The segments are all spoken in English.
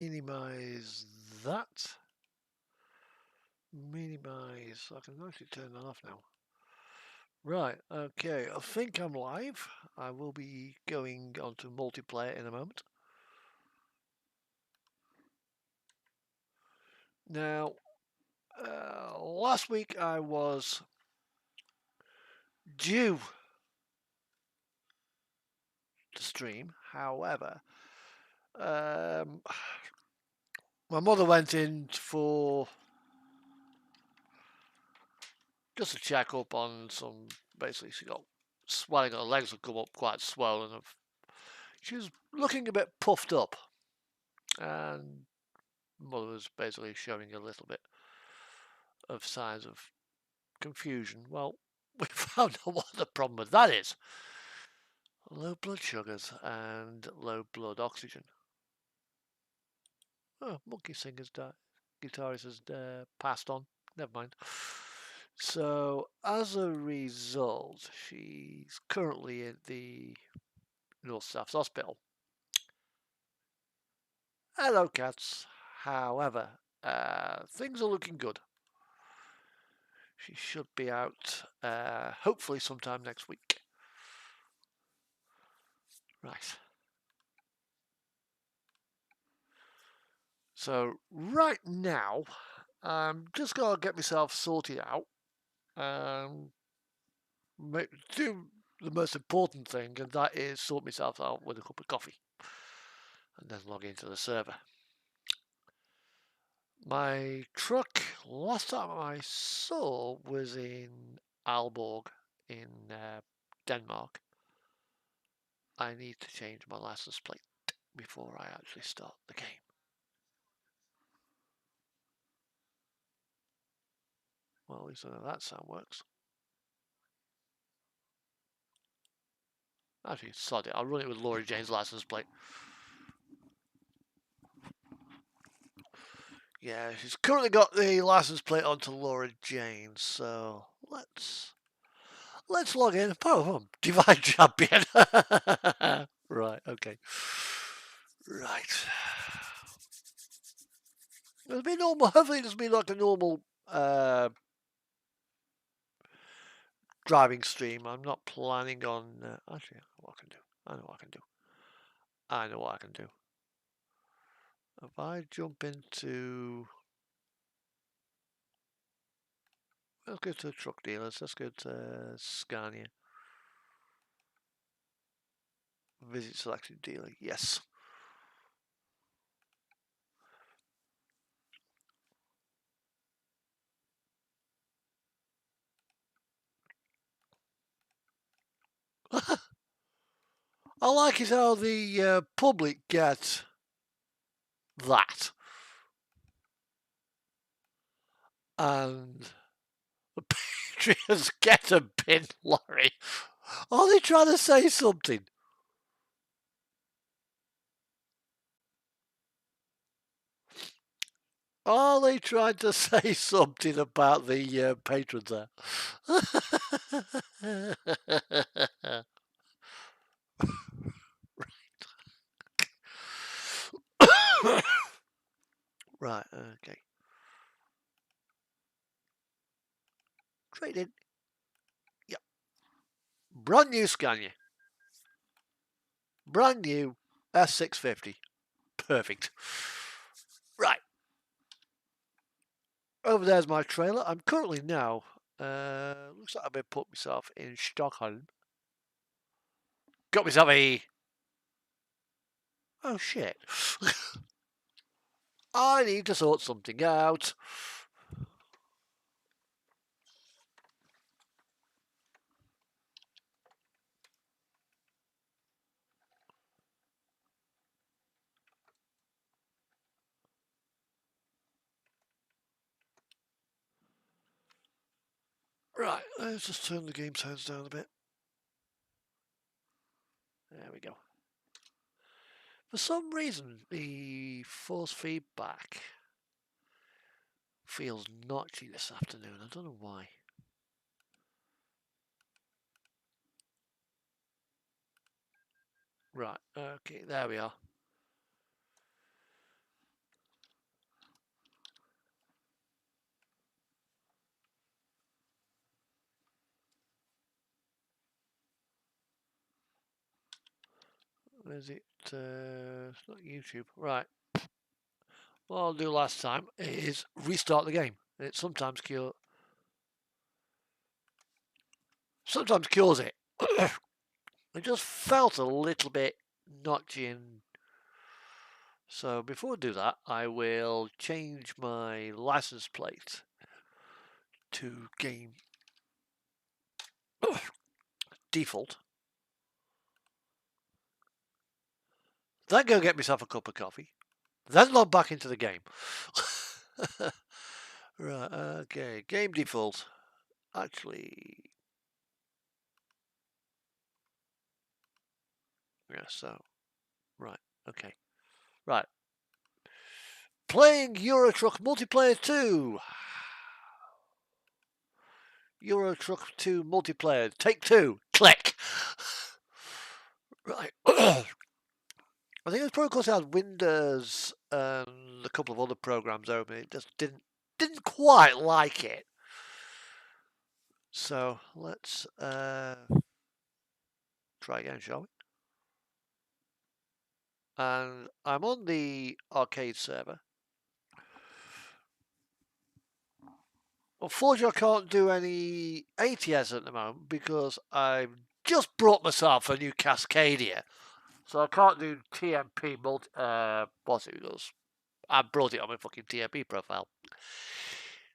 Minimize that. Minimize. I can actually turn that off now. Right, okay, I think I'm live. I will be going on to multiplayer in a moment. Now, last week I was due to stream, however, my mother went in for just a check up on some, basically she got swelling, her legs had come up quite swollen. She was looking a bit puffed up, and mother was basically showing a little bit of signs of confusion. Well, we found out what the problem with that is. Low blood sugars and low blood oxygen. Oh, Monkey Singer's guitarist has passed on. Never mind. So, as a result, she's currently at the North South Hospital. Hello, cats. However, things are looking good. She should be out, hopefully sometime next week. Right. So, right now, I'm just going to get myself sorted out. Do the most important thing, and that is sort myself out with a cup of coffee. And then log into the server. My truck, last time I saw, was in Aalborg in Denmark. I need to change my license plate before I actually start the game. Well, at least I know that sound works. Actually, sod it. I'll run it with Laura Jane's license plate. Yeah, she's currently got the license plate onto Laura Jane, so let's log in. Oh, Divine Champion. Right, okay. Right. It'll be normal. Hopefully, it'll be like a normal driving stream. I'm not planning on. Actually, I know what I can do. I know what I can do. I know what I can do. If I jump into. Let's go to truck dealers. Let's go to Scania. Visit selected dealer. Yes. I like it how the public get that. And the Patriots get a bin lorry. Are they trying to say something? Are they trying to say something about the patrons there? Right, okay. Traded. Yep. Brand new Scania. Brand new S650. Perfect. Right. Over there's my trailer. I'm currently now, looks like I've been put myself in Stockholm. Got myself a... Oh, shit. I need to sort something out. Right, let's just turn the game sounds down a bit. There we go. For some reason, the force feedback feels notchy this afternoon. I don't know why. Right, okay, there we are. Is it? It's not YouTube. Right. What I'll do last time is restart the game. It sometimes cures it. It just felt a little bit notchy, and so before I do that, I will change my license plate to game default. Then go get myself a cup of coffee. Then log back into the game. Right, okay, game default. Actually, yeah, so, right, okay. Right. Playing Euro Truck Multiplayer 2. Euro Truck 2 Multiplayer. Take 2. Click. Right. I think it's probably because I had Windows and a couple of other programs open. It just didn't quite like it. So let's try again, shall we? And I'm on the arcade server. Unfortunately, I can't do any ATS at the moment because I've just brought myself a new Cascadia. So I can't do TMP multi. What's it because I brought it on my fucking TMP profile.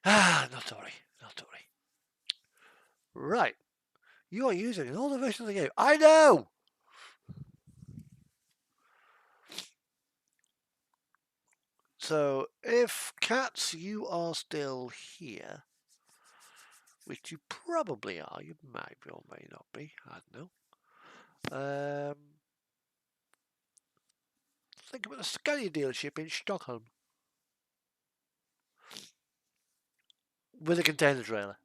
Not to worry, not to worry. Right, you are using an older version of the game. I know. So if cats, you are still here, which you probably are. You might be or may not be. I don't know. Think about the Scania dealership in Stockholm with a container trailer.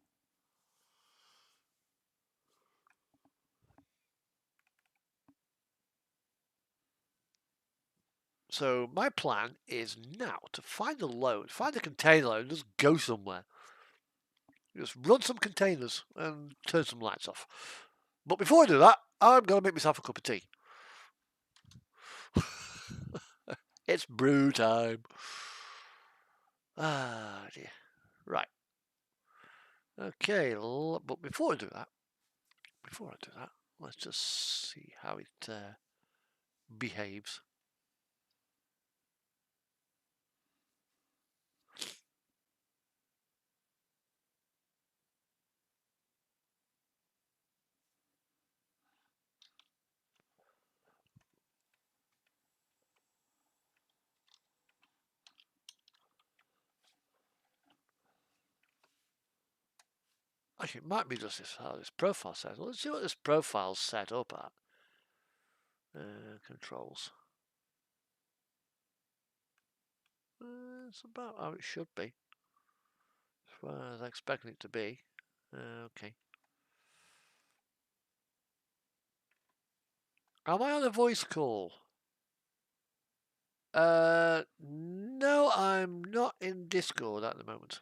So my plan is now to find a load, find a container load, and just go somewhere. Just run some containers and turn some lights off. But before I do that, I'm going to make myself a cup of tea. It's brew time. Ah, dear. Right. Okay, but before I do that, let's just see how it behaves. Actually, it might be just how this profile set. Let's see what this profile's set up at. Controls. It's about how it should be. As far as I was expecting it to be. Okay. Am I on a voice call? No, I'm not in Discord at the moment.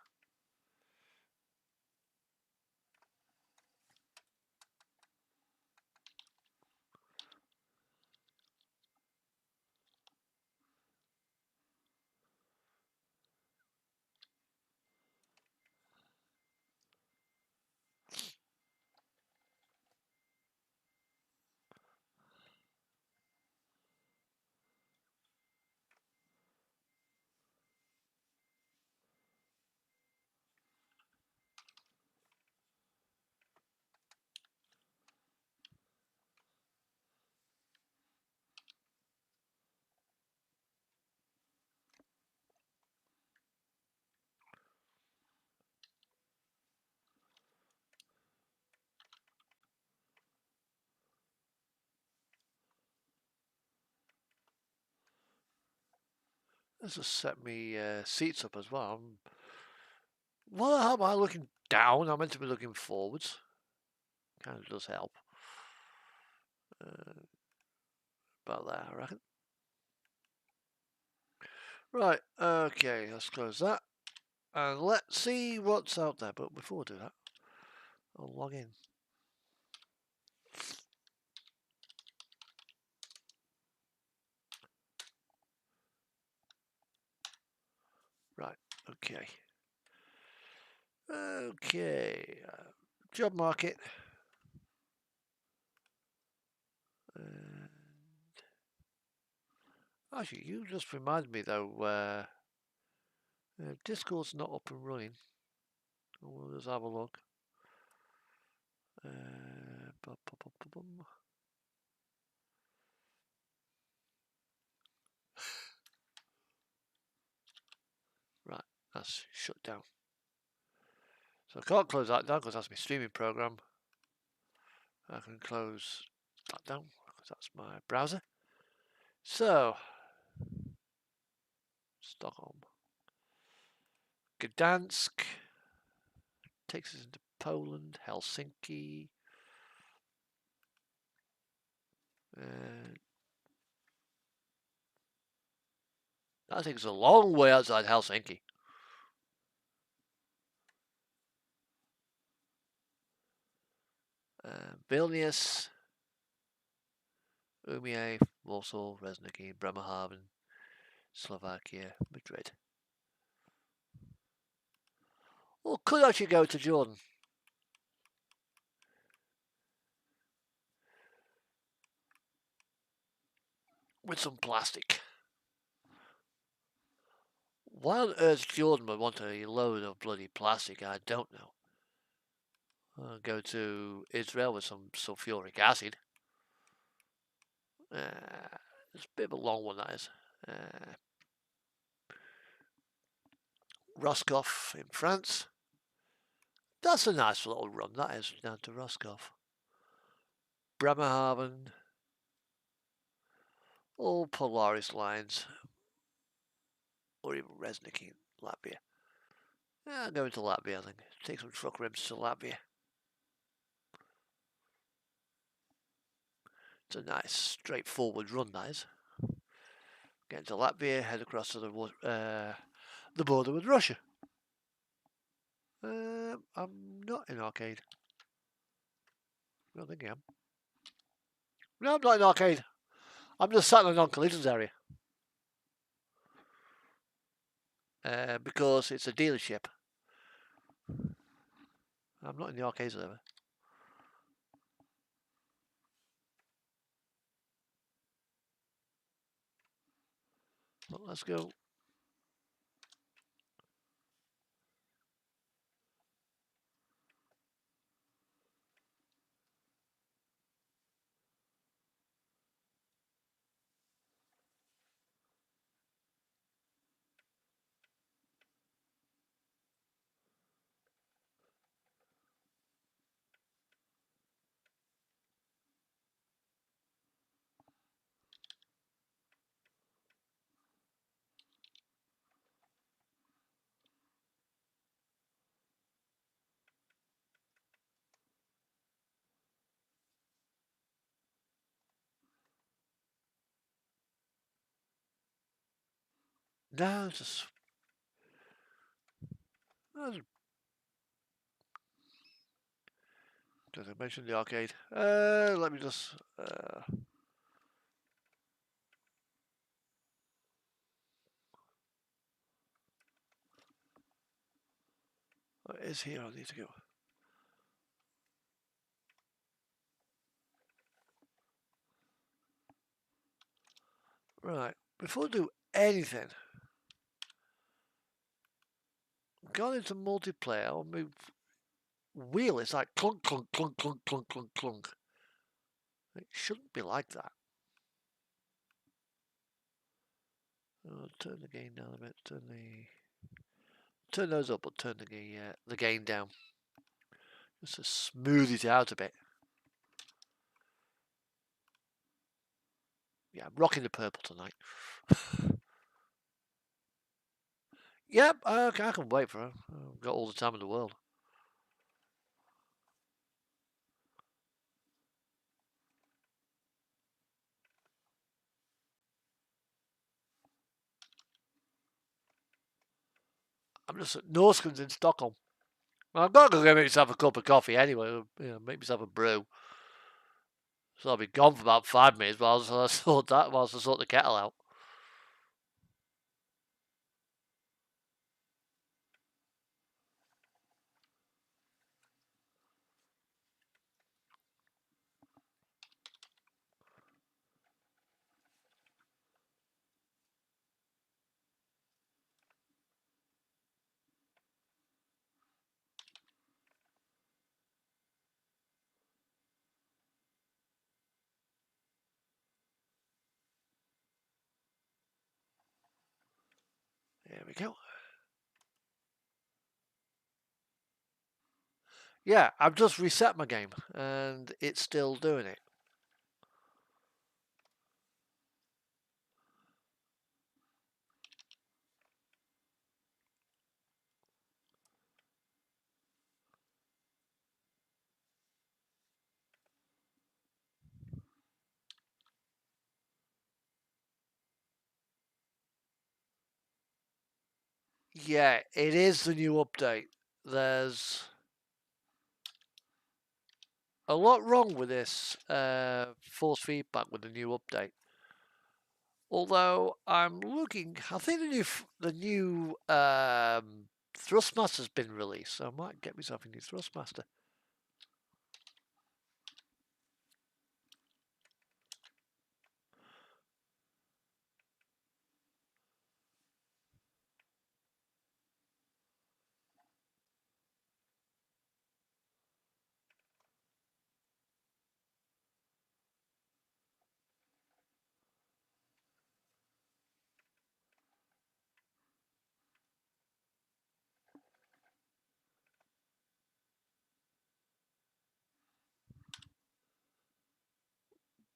Let's just set me seats up as well. What am I looking down? I'm meant to be looking forwards. Kind of does help. About that, I reckon. Right, okay, let's close that. And let's see what's out there. But before I do that, I'll log in. Okay. Okay. Job market. Actually, you just reminded me though. Discord's not up and running. We'll just have a look. Right, that's shut down. So I can't close that down because that's my streaming program. I can close that down because that's my browser. So, Stockholm. Gdansk takes us into Poland, Helsinki. That takes us a long way outside Helsinki. Vilnius, Umeå, Warsaw, Resniki, Bremerhaven, Slovakia, Madrid. Or could actually go to Jordan. With some plastic. Why on earth Jordan would want a load of bloody plastic, I don't know. I'll go to Israel with some sulfuric acid. It's a bit of a long one, that is. Roscoff in France. That's a nice little run, that is, down to Roscoff. Bremerhaven. All Polaris lines. Or even Resniki in Latvia. Yeah, I'm going to Latvia, I think. Take some truck rims to Latvia. It's a nice, straightforward run, that is. Get into Latvia, head across to the border with Russia. I'm not in arcade. I don't think I am. No, I'm not in arcade. I'm just sat in a non-collisions area. Because it's a dealership. I'm not in the arcades ever. Well, let's go. No, just. Did I mention the arcade? Let me just. What is here? I need to go. Right. Before I do anything, gone into multiplayer. I'll move. Wheel is like clunk, clunk, clunk, clunk, clunk, clunk, clunk. It shouldn't be like that. I'll turn the gain down a bit. Turn those up, but turn the gain down. Just to smooth it out a bit. Yeah, I'm rocking the purple tonight. Yep, I can wait for her. I've got all the time in the world. I'm just at Norskens in Stockholm. Well, I've got to go get myself a cup of coffee anyway. Make myself a brew. So I'll be gone for about 5 minutes whilst I sort the kettle out. There we go. Yeah, I've just reset my game and it's still doing it. Yeah, it is the new update. There's a lot wrong with this force feedback with the new update. Although I'm looking, I think the new Thrustmaster's been released, so I might get myself a new Thrustmaster.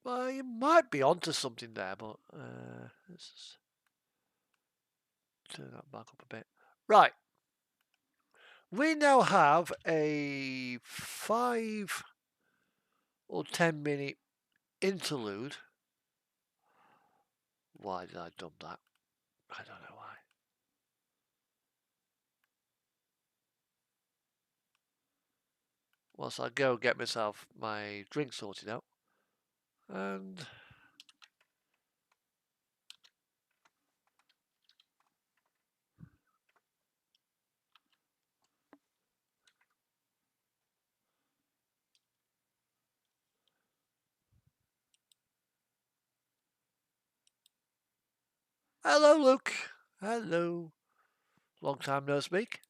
Well, you might be onto something there, but let's turn that back up a bit. Right. We now have a 5 or 10 minute interlude. Why did I dump that? I don't know why. Whilst I go get myself my drink sorted out. And hello, Luke. Hello. Long time no speak.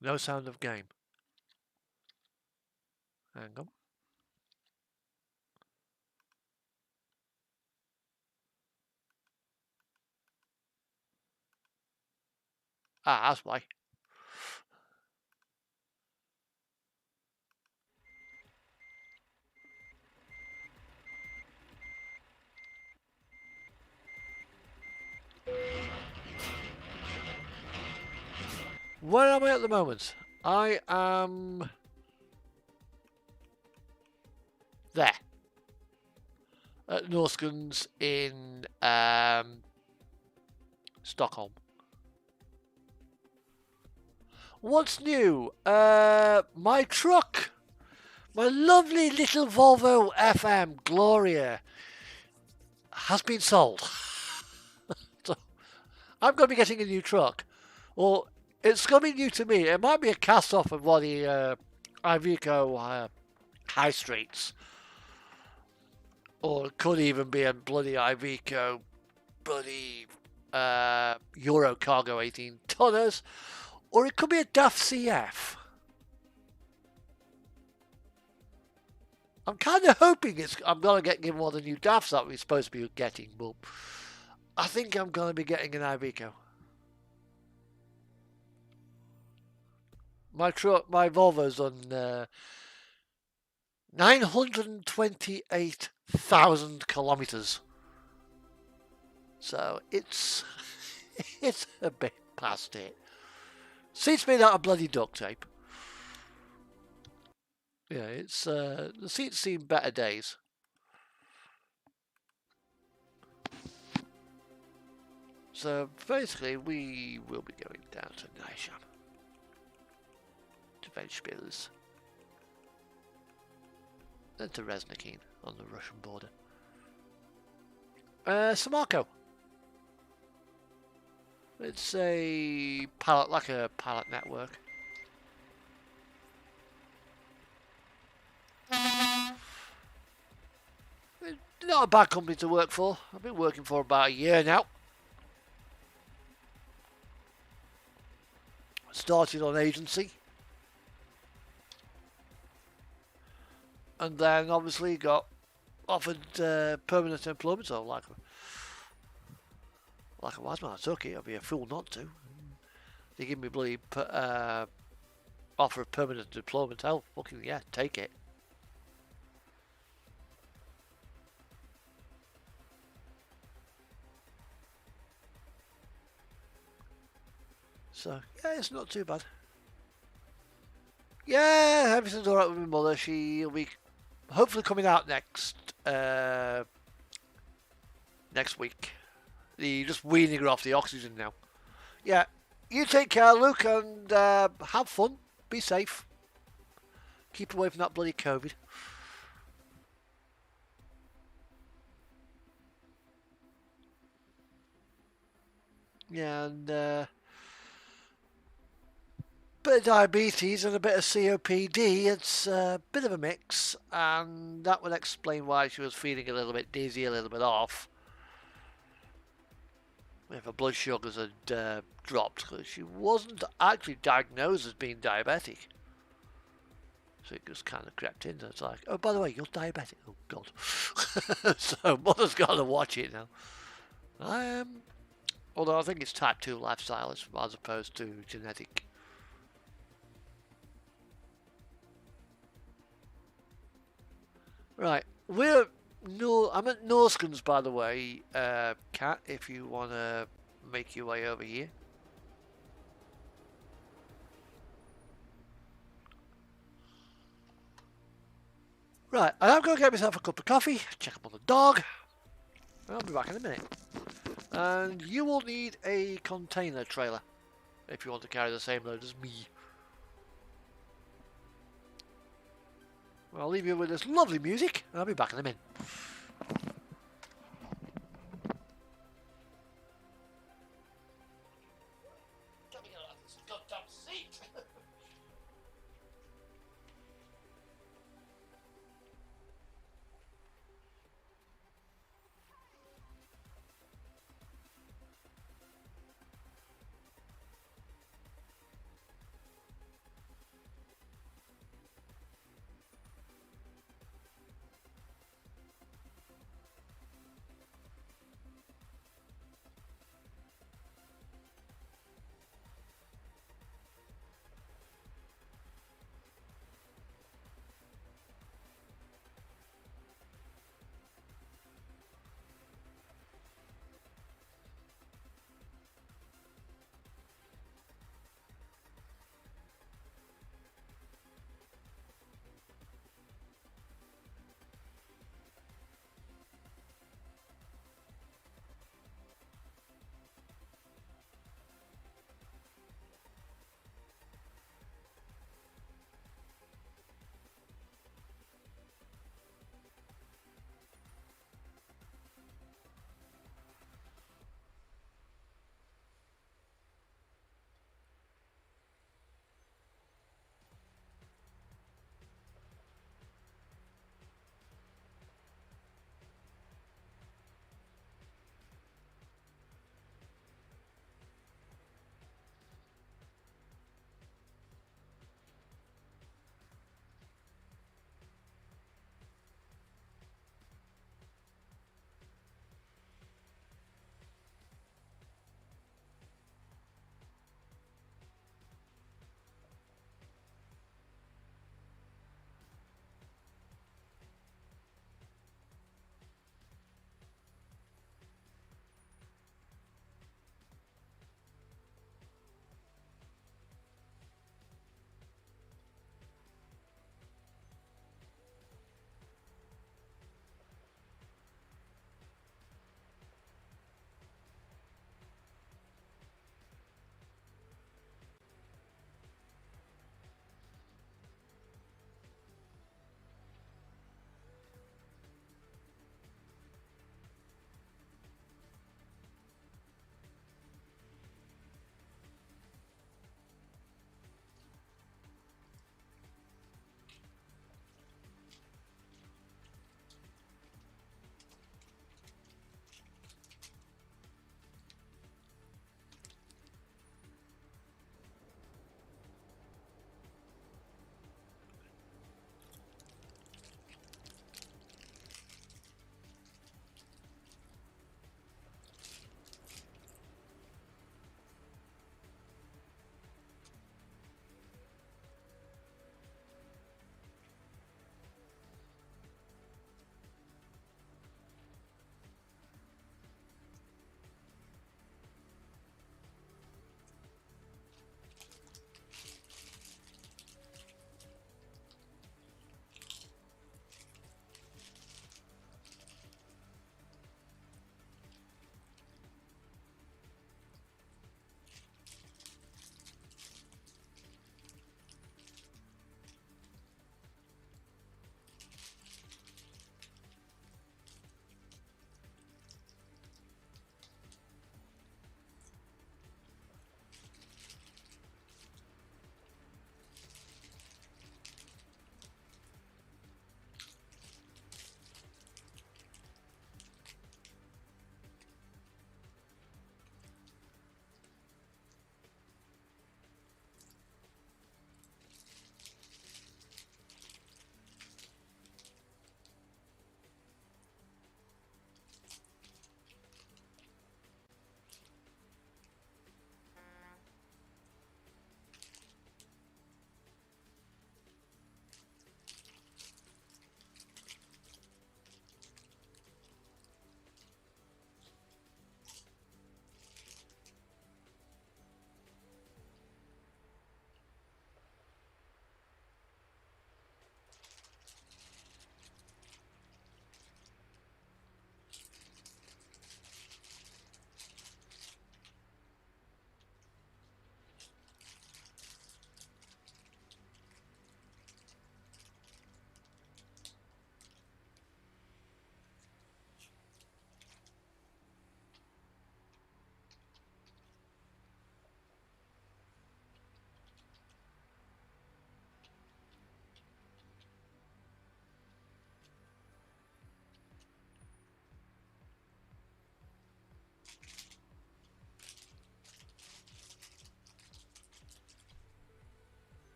No sound of game. Hang on. Ah, that's why. Where am I at the moment? I am there. At Norskens in Stockholm. What's new? My truck. My lovely little Volvo FM Gloria has been sold. So I'm going to be getting a new truck. Well, it's going to be new to me. It might be a cast off of one of the Iveco high streets. Or it could even be a bloody Iveco bloody Euro Cargo 18 tonners. Or it could be a DAF CF. I'm kind of hoping I'm going to get given one of the new DAFs that we're supposed to be getting, but I think I'm going to be getting an Iveco. My Volvo's on 928,000 kilometers. So it's a bit past it. Seats made out of bloody duct tape. Yeah, it's the seats seen better days. So basically, we will be going down to Nysham to Ventspils, then to Reznikine on the Russian border. Samarco. It's a pallet, like a pallet network. Not a bad company to work for. I've been working for about a year now. Started on agency. And then obviously got offered permanent employment, or like Like a wise man, I took it. I'd be a fool not to. They give me bloody offer of permanent deployment. Hell, fucking yeah, take it. So yeah, it's not too bad. Yeah, everything's alright with my mother. She'll be hopefully coming out next week. Just weaning her off the oxygen now. Yeah, you take care, Luke, and have fun. Be safe. Keep away from that bloody COVID. Yeah, and bit of diabetes and a bit of COPD. It's a bit of a mix, and that would explain why she was feeling a little bit dizzy, a little bit off. If her blood sugars had dropped, because she wasn't actually diagnosed as being diabetic. So it just kind of crept in. It's like, oh, by the way, you're diabetic. Oh, God. So mother's got to watch it now. Although I think it's type 2 lifestyle as opposed to genetic. Right. I'm at Norskens, by the way, Kat, if you want to make your way over here. Right, I'm going to get myself a cup of coffee, check up on the dog, and I'll be back in a minute. And you will need a container trailer if you want to carry the same load as me. Well, I'll leave you with this lovely music, and I'll be back in a minute.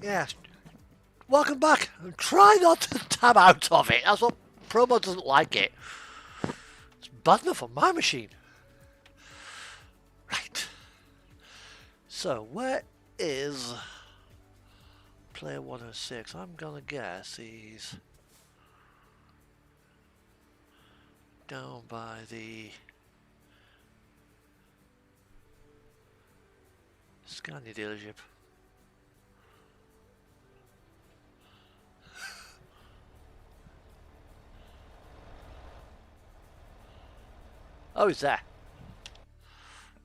Yes. Welcome back. And try not to tab out of it. That's what Promo doesn't like it. It's bad enough on my machine. Right. So, where is player 106? I'm gonna guess he's down by the Scania dealership. Oh, he's there.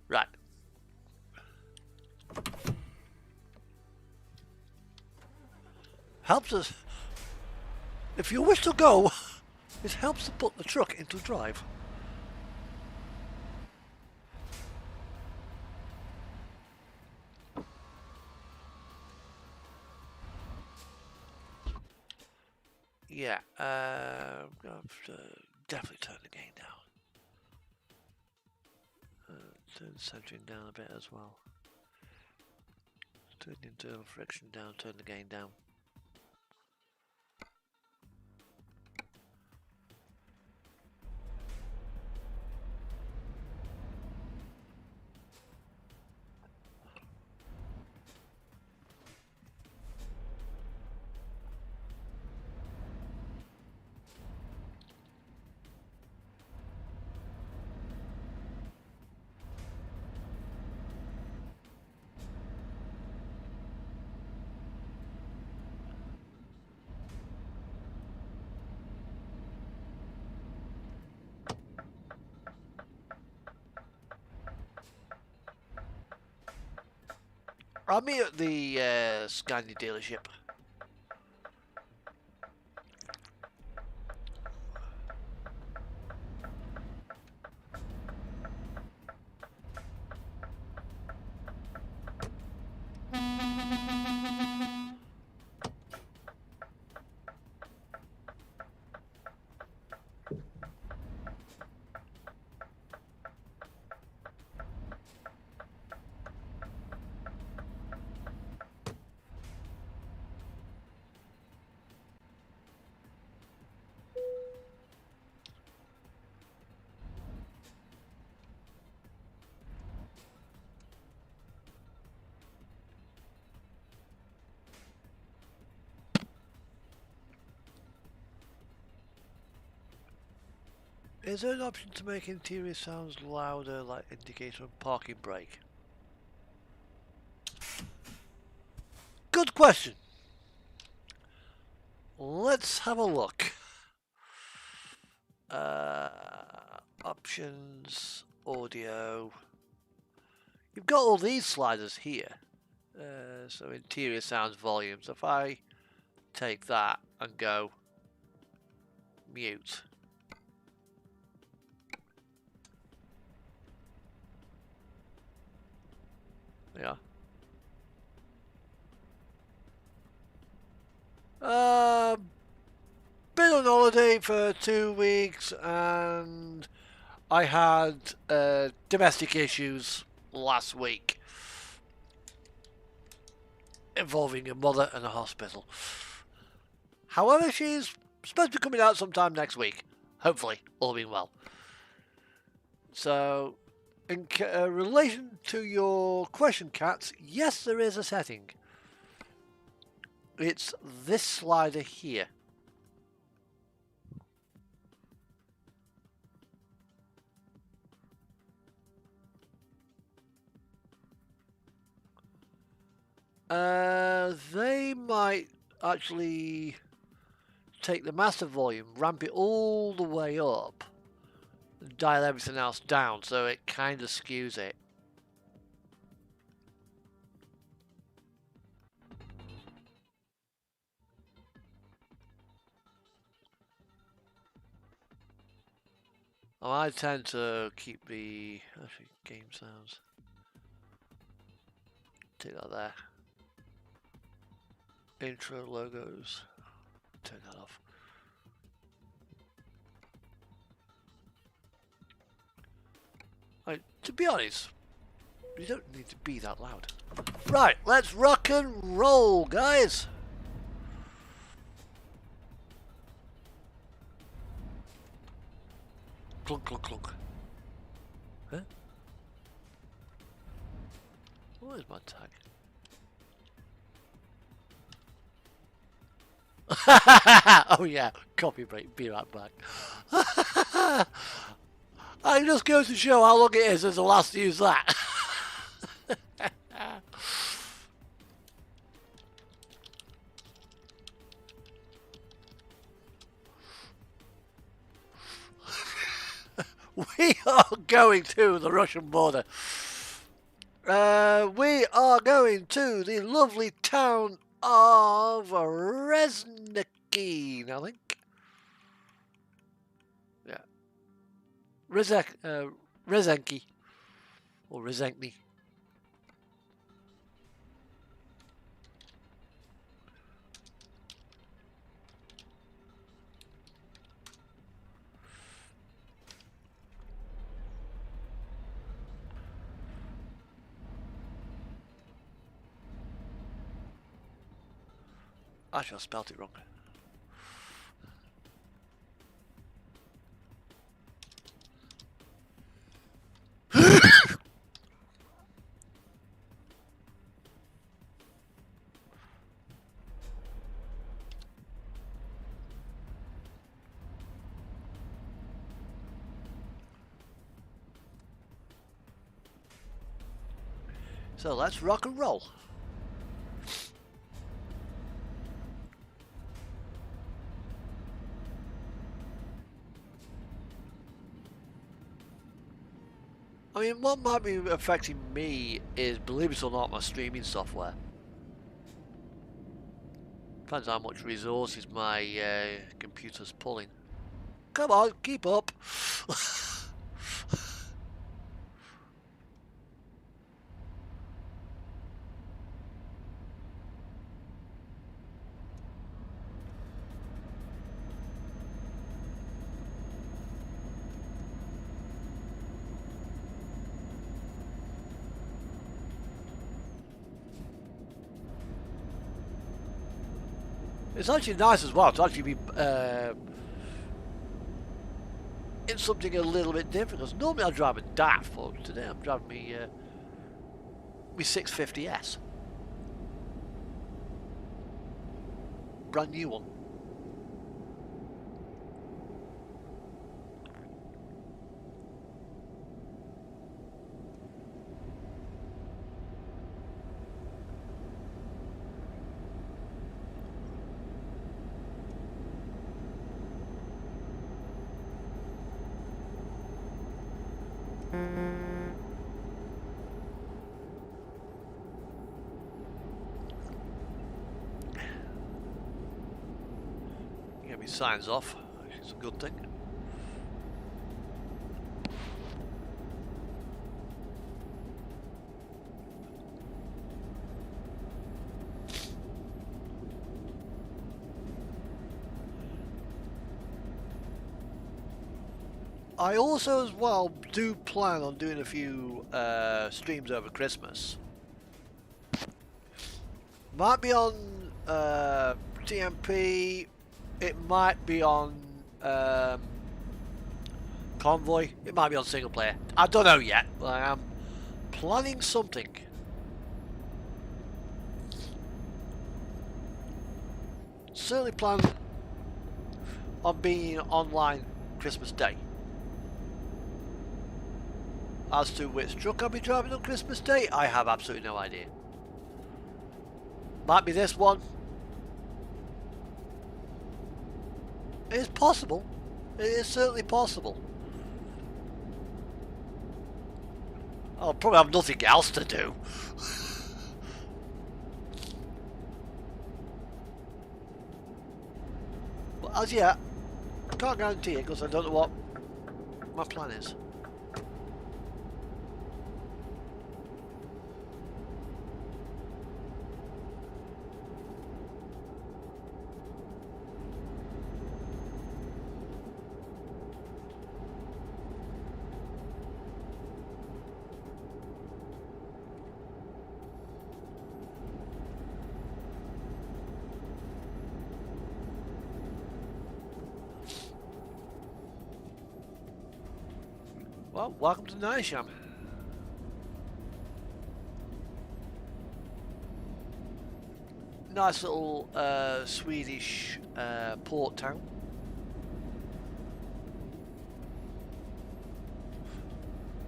Right. Helps us. If you wish to go, it helps to put the truck into drive. Yeah, definitely turn the gain down. Turn centering down a bit as well. Turn the internal friction down, turn the gain down. I'll meet at the Scania dealership. Is there an option to make interior sounds louder, like indicator and parking brake? Good question. Let's have a look. Options, audio. You've got all these sliders here. So interior sounds, volumes. If I take that and go mute. Yeah. Been on holiday for 2 weeks and I had domestic issues last week involving a mother and a hospital. However, she's supposed to be coming out sometime next week. Hopefully, all being well. So, in relation to your question, Cats, yes, there is a setting. It's this slider here. They might actually take the master volume, ramp it all the way up, and dial everything else down, so it kind of skews it. I tend to keep the actually game sounds. Take that there. Intro logos. Turn that off. To be honest, you don't need to be that loud. Right, let's rock and roll, guys. Clunk, clunk, clunk. Huh? Where's my tag? Oh yeah, copy break, be right back. I just go to show how long it is since the last use that. We are going to the Russian border. We are going to the lovely town of Reznikine, I think. Yeah. Rezenki. Or Rezenkny. Actually, I spelt it wrong. So let's rock and roll. I mean, what might be affecting me is, believe it or not, my streaming software. Depends how much resources my computer's pulling. Come on, keep up. It's actually nice as well to actually be in something a little bit different. Because normally I drive a DAF, but today I'm driving me 650S, brand new one. Get me signs off, it's a good thing. I also as well do plan on doing a few streams over Christmas. Might be on TMP, it might be on Convoy, it might be on single player. I don't know yet, but I am planning something. Certainly plan on being online Christmas Day. As to which truck I'll be driving on Christmas Day, I have absolutely no idea. Might be this one. It is possible. It is certainly possible. I'll probably have nothing else to do. But as yet, I can't guarantee it because I don't know what my plan is. Well, welcome to Nisham. Nice little Swedish port town.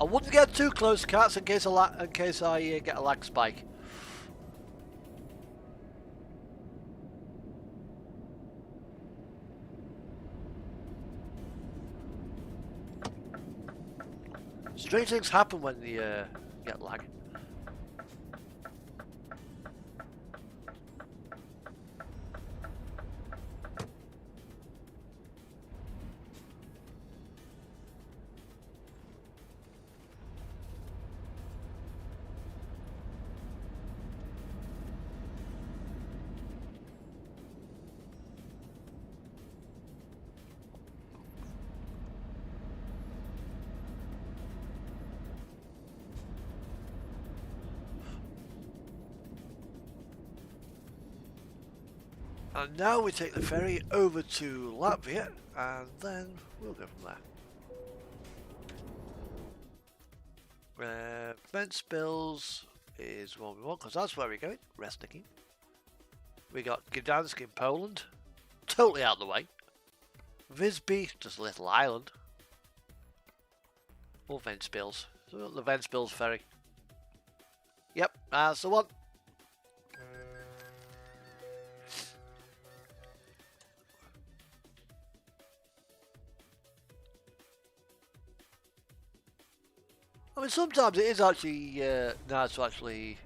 I wouldn't get too close, cats, in case I get a lag spike. Strange things happen when you get lag. And now we take the ferry over to Latvia, and then we'll go from there. Vent spills is what we want, because that's where we're going, Resnicking. We got Gdansk in Poland, totally out of the way. Visby, just a little island. Or Ventspils. So the Ventspils ferry. Yep, that's the one. I mean, sometimes it is actually nice to actually...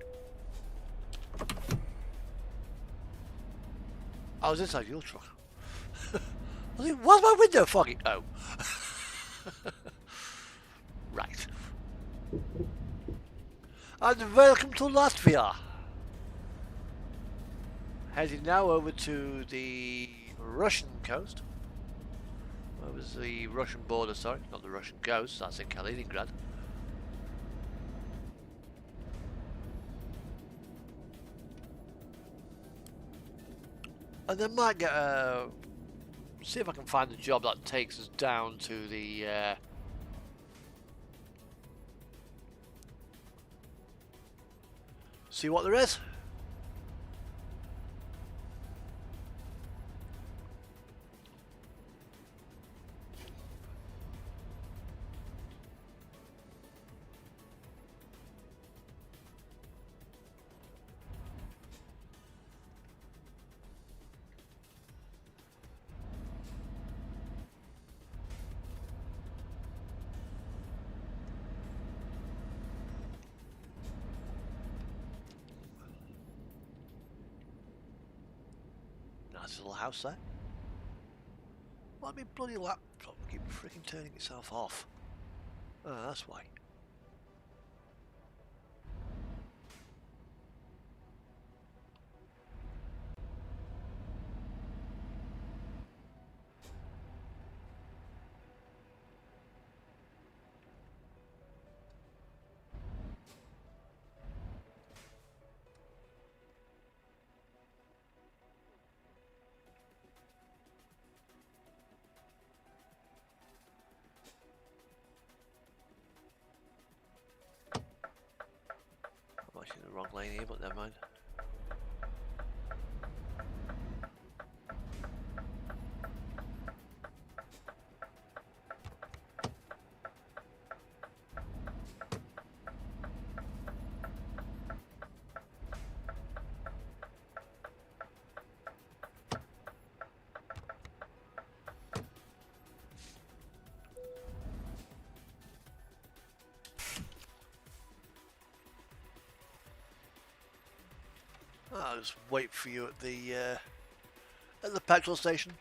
I was inside your truck. I think, why's my window foggy? Oh. Right. And welcome to Latvia. Heading now over to the Russian coast. Over to the Russian border, sorry, not the Russian coast, that's in Kaliningrad. And then might get a... see if I can find a job that takes us down to the... see what there is. Nice little house there. Why my bloody laptop keep freaking turning itself off? Oh, that's why. I'm actually in the wrong lane here, but never mind. I'll just wait for you at the petrol station.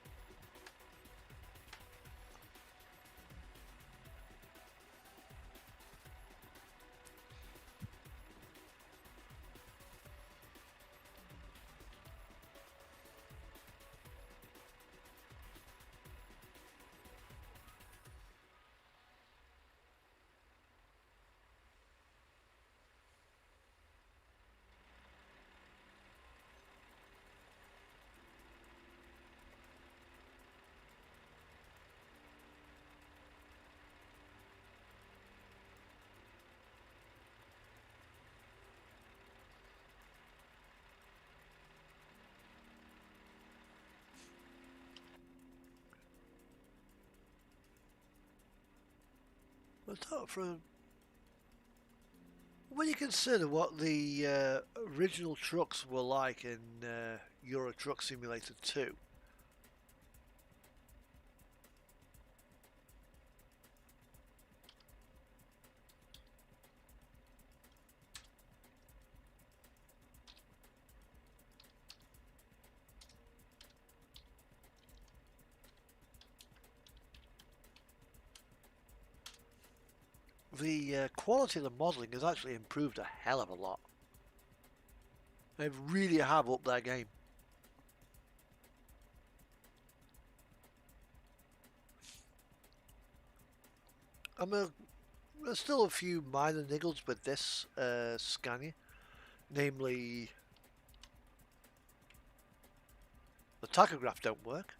When you consider what the original trucks were like in Euro Truck Simulator 2, the quality of the modelling has actually improved a hell of a lot. They really have upped their game. I mean, there's still a few minor niggles with this Scania, namely the tachograph don't work,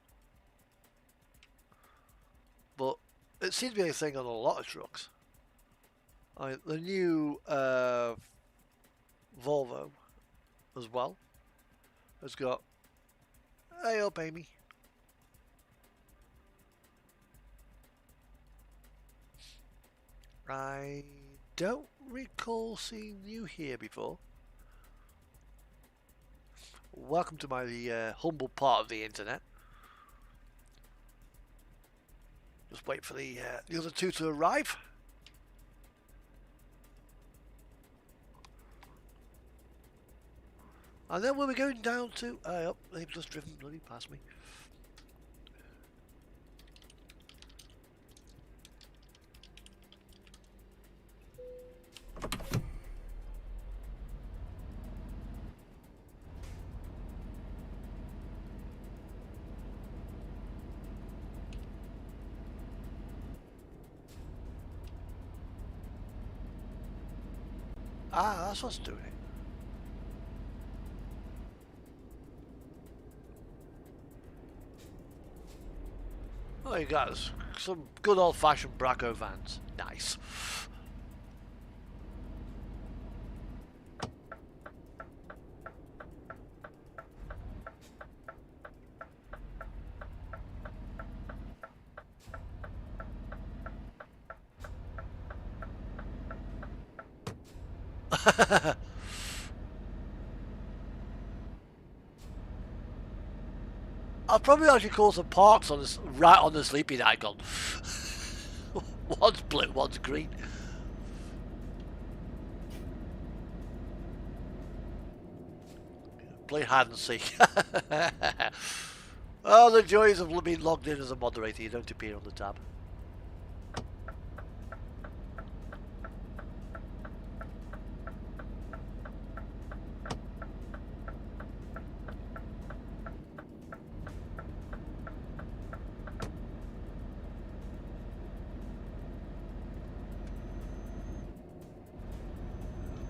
but it seems to be a thing on a lot of trucks. The new Volvo as well has got, hey up Amy, I don't recall seeing you here before. Welcome to my humble part of the internet. Just wait for the other two to arrive. And then we'll be going down to... oh, they've just driven bloody past me. Ah, that's what's doing it. Oh, you got some good old-fashioned Bracco vans. Nice. I'll probably actually call some parks on this, right on the sleeping icon. One's blue, one's green. Play hide and seek. Oh, the joys of being logged in as a moderator. You don't appear on the tab.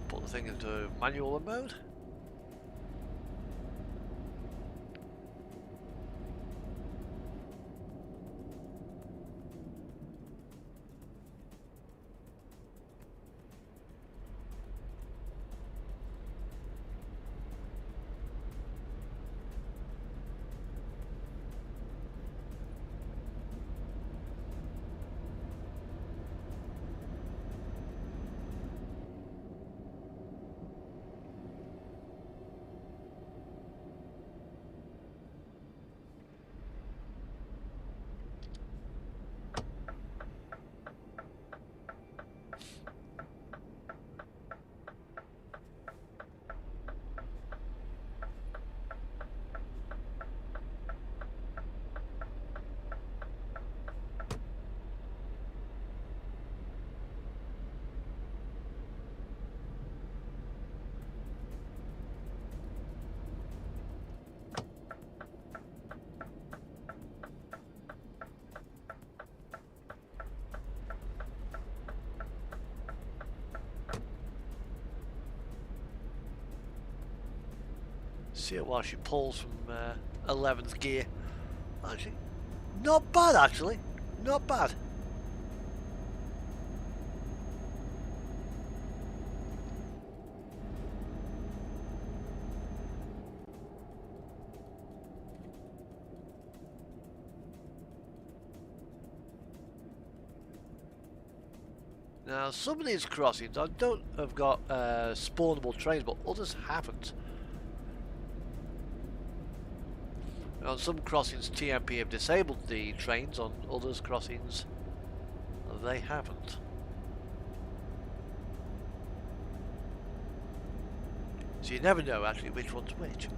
Put the thing into manual mode. See it while she pulls from 11th gear. Actually, not bad actually. Not bad. Now, some of these crossings I don't have got spawnable trains, but others haven't. On some crossings, TMP have disabled the trains. On others crossings, they haven't. So you never know actually which one's which.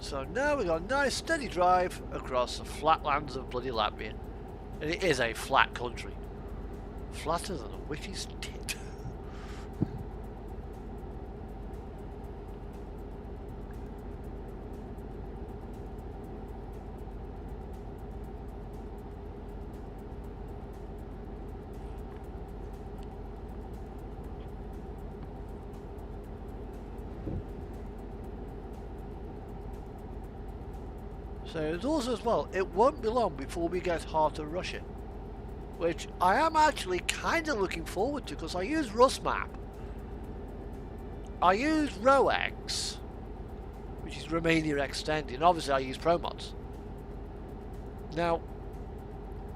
So now we've got a nice steady drive across the flatlands of bloody Latvia. And it is a flat country. Flatter than a witch's tit. So it's also as well, it won't be long before we get hard to Russia, which I am actually kind of looking forward to because I use RusMap, I use RoX, which is Romania Extended, and obviously I use ProMods. Now,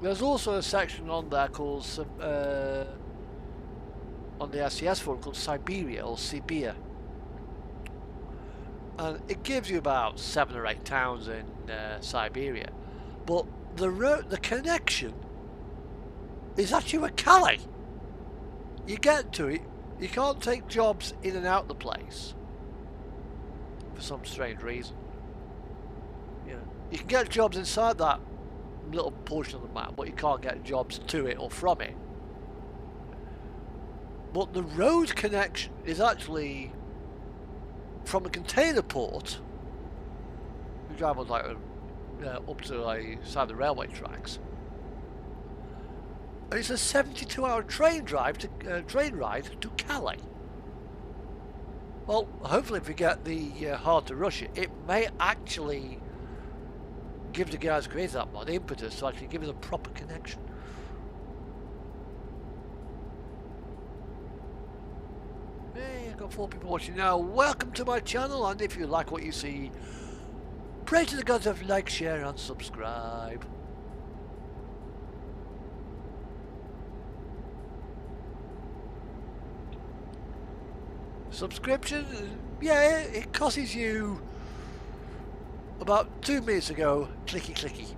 there's also a section on there called on the SES forum called Siberia or Sibir. And it gives you about 7 or 8 towns in Siberia, but the connection is actually with Calais. You get to it, you can't take jobs in and out the place for some strange reason. You know, you can get jobs inside that little portion of the map, but you can't get jobs to it or from it. But the road connection is actually from a container port. You drive on like up to the side of the railway tracks, and it's a 72-hour train ride to Calais. Well, hopefully if we get the hard to Russia, it may actually give the guys who created that mod impetus to actually give it a proper connection. Hey, I've got 4 people watching now. Welcome to my channel, and if you like what you see, pray to the gods of like, share and subscribe. Subscription, yeah, it costs you about 2 minutes ago, clicky clicky.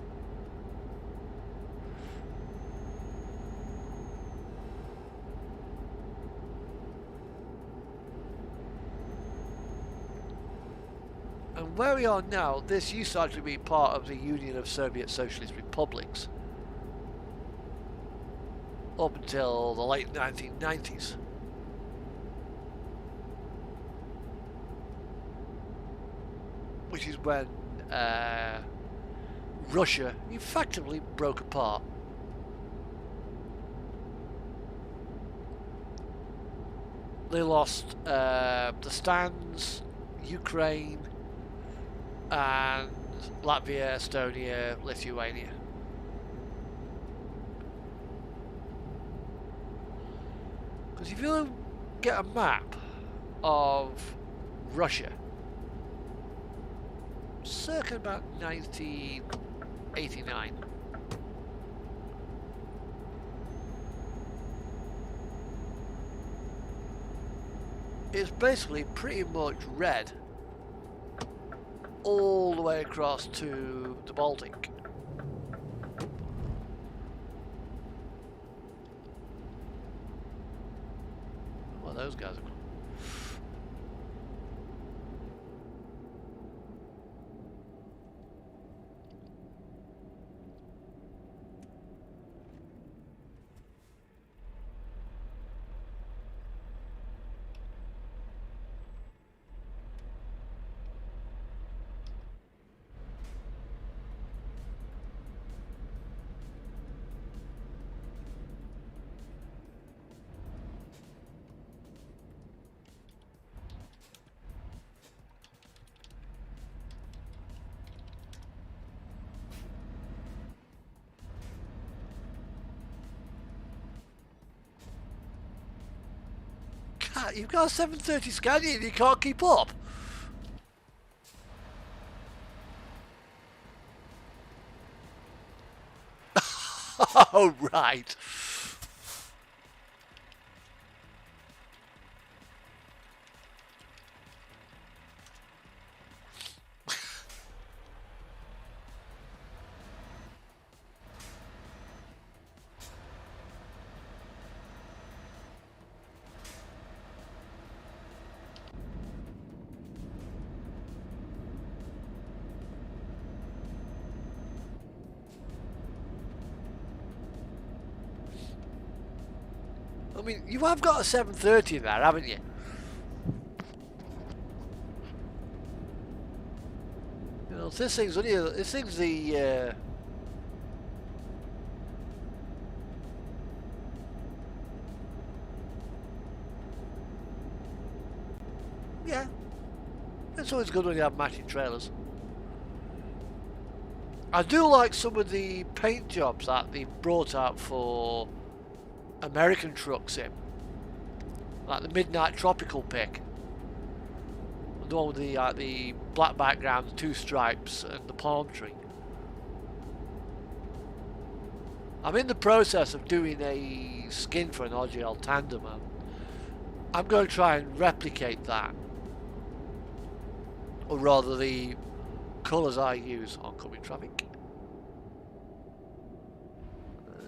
And where we are now, this used to actually be part of the Union of Soviet Socialist Republics up until the late 1990s. Which is when Russia effectively broke apart. They lost the stands, Ukraine, and Latvia, Estonia, Lithuania. Because if you get a map of Russia, circa about 1989, it's basically pretty much red all the way across to the Baltic. Well, those guys are. You've got a 730 Scania and you can't keep up. Oh, right. I mean, you have got a 730 in there, haven't you? You know, this thing's only the. Yeah, it's always good when you have matching trailers. I do like some of the paint jobs that they've brought out for American trucks in, like the Midnight Tropical pick, the one with the black background, the two stripes, and the palm tree. I'm in the process of doing a skin for an RGL tandem, and I'm going to try and replicate that, or rather the colours I use. Oncoming traffic.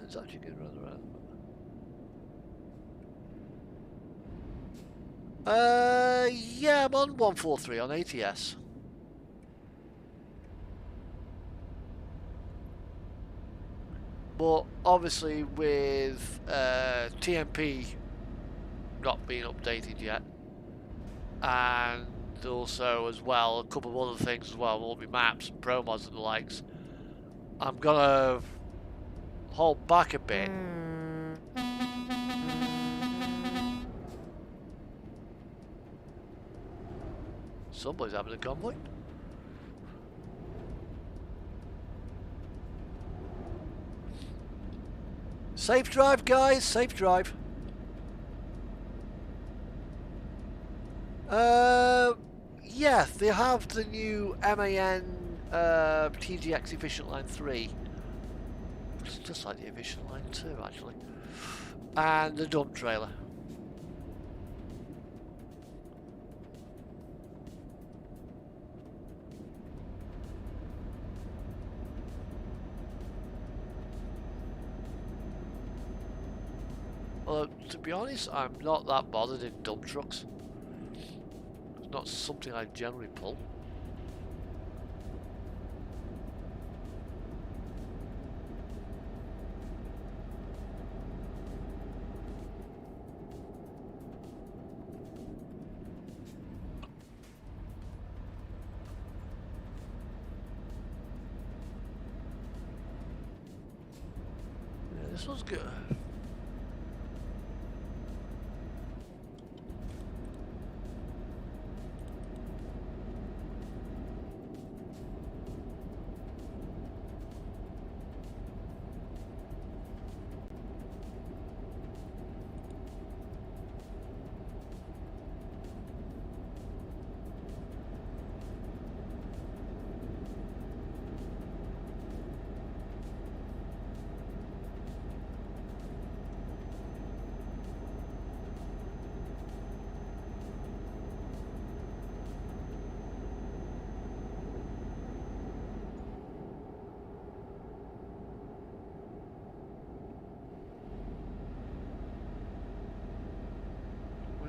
It's actually getting rather around. Yeah, I'm on 143 on ATS. But obviously with TMP not being updated yet, and also as well a couple of other things as well, all my maps and pro mods and the likes, I'm gonna hold back a bit. Somebody's having a convoy. Safe drive, guys, safe drive. Yeah, they have the new MAN TGX Efficient Line 3. It's just like the Efficient Line 2, actually. And the dump trailer. Well, to be honest, I'm not that bothered in dump trucks. It's not something I generally pull. Yeah, this one's good.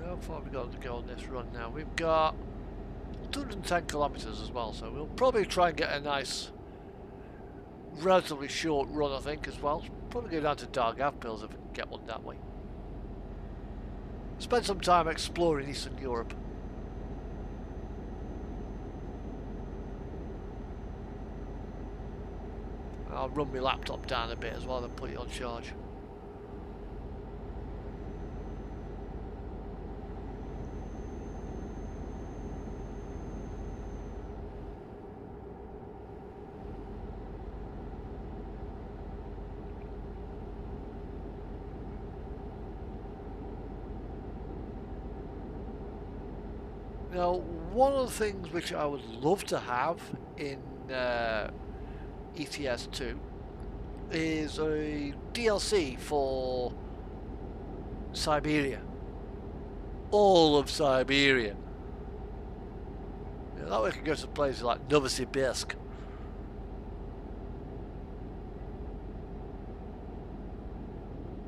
How far have we got to go on this run now? We've got 210 kilometers as well, so we'll probably try and get a nice, relatively short run, I think, as well. Probably go down to Dargav Pills if we can get one that way. Spend some time exploring Eastern Europe. I'll run my laptop down a bit as well and put it on charge. Now, one of the things which I would love to have in ETS2 is a DLC for Siberia. All of Siberia. That way we can go to places like Novosibirsk.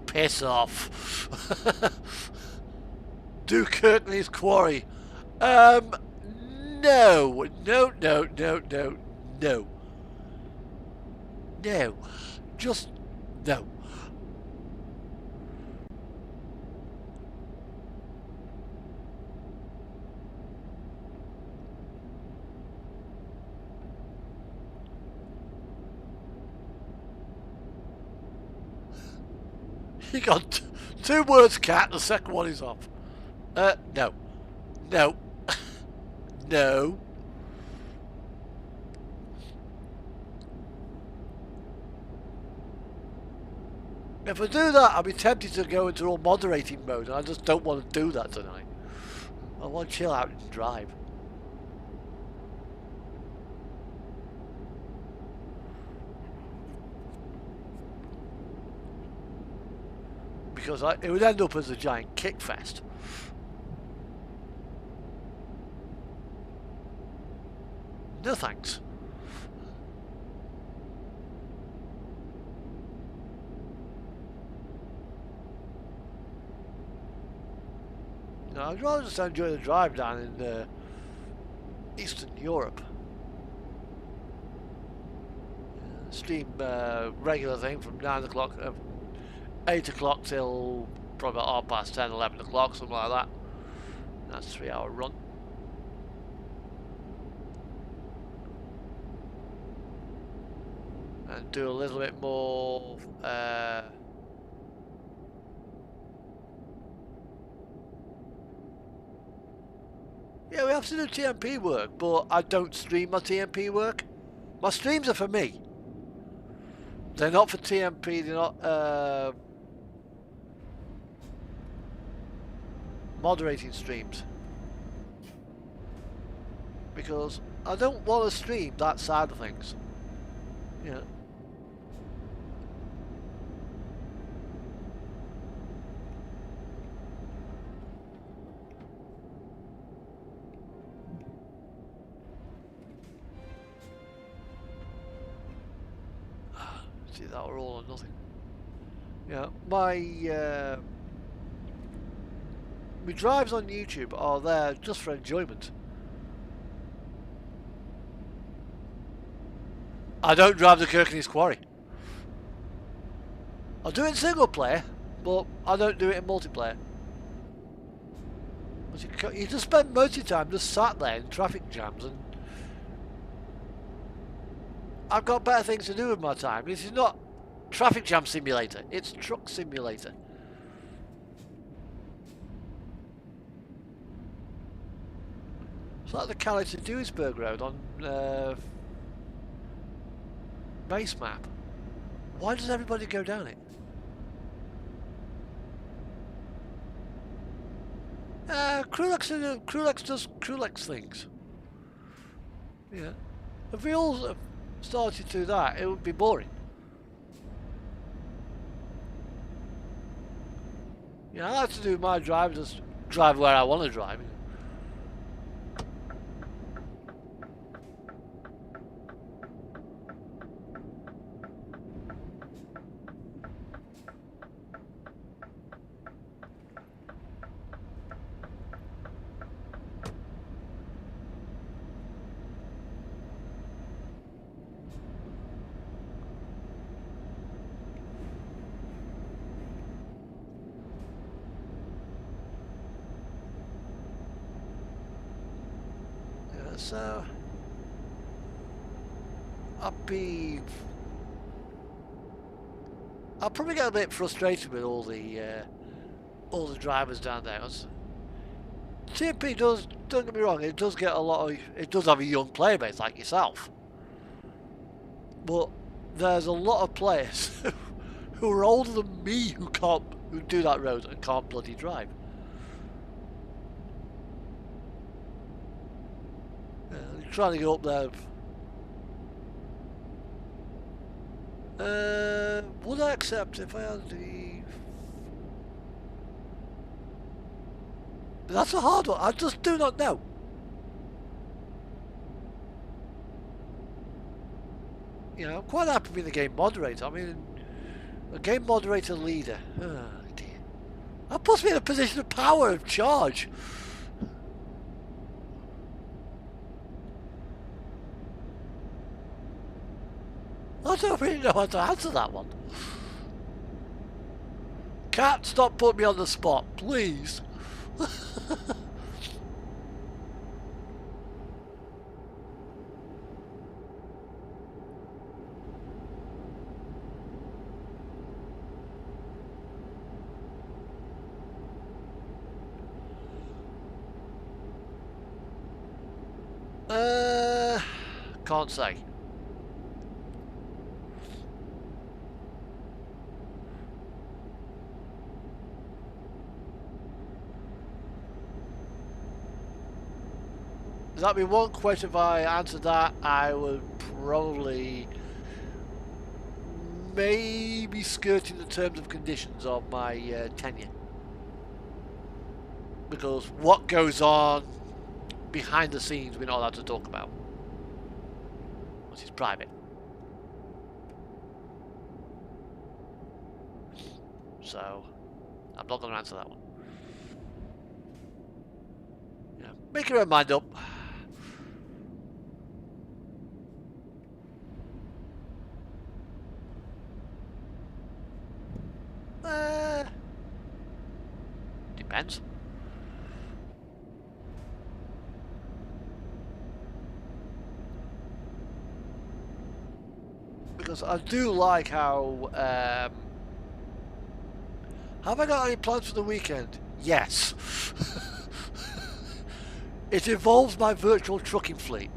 Piss off. Do Kirkney's Quarry. No. No. Just no. You got 2 words, cat. The second one is off. No. No. No. If I do that, I'll be tempted to go into all moderating mode, and I just don't want to do that tonight. I want to chill out and drive. Because it would end up as a giant kick fest. No thanks. No, I'd rather just enjoy the drive down in Eastern Europe. Stream regular thing from 9 o'clock, 8 o'clock till probably about 10:30, 11 o'clock, something like that. That's a 3-hour run. And do a little bit more yeah, we have to do TMP work, but I don't stream my TMP work. My streams are for me. They're not for TMP, they're not moderating streams. Because I don't want to stream that side of things. Yeah. See, that were all or nothing. Yeah, my drives on YouTube are there just for enjoyment. I don't drive the Kirkney's Quarry. I'll do it in single player, but I don't do it in multiplayer. You just spend most of your time just sat there in traffic jams, and I've got better things to do with my time. This is not traffic jam simulator, it's truck simulator. It's like the Calais to Duisburg road on base map. Why does everybody go down it? Krulex does Krulex things. Yeah. If we all started to do that, it would be boring. Yeah, I like to do my drive, just drive where I want to drive. So I'll probably get a bit frustrated with all the drivers down there. TMP does, don't get me wrong, it does get it does have a young player base like yourself, but there's a lot of players who are older than me who do that road and can't bloody drive. trying to get up there. Would I accept if I had the... That's a hard one. I just do not know. You know, I'm quite happy being the game moderator. I mean, a game moderator leader. Oh dear. That puts me in a position of power, of charge. I don't really know how to answer that one. Cat, stop putting me on the spot, please. Can't say. That'd be one question. If I answered that, I would probably maybe skirting the terms and conditions of my tenure. Because what goes on behind the scenes we're not allowed to talk about. Which is private. So, I'm not going to answer that one. Yeah, make your own mind up. Depends. Because I do like how... have I got any plans for the weekend? Yes. It involves my virtual trucking fleet.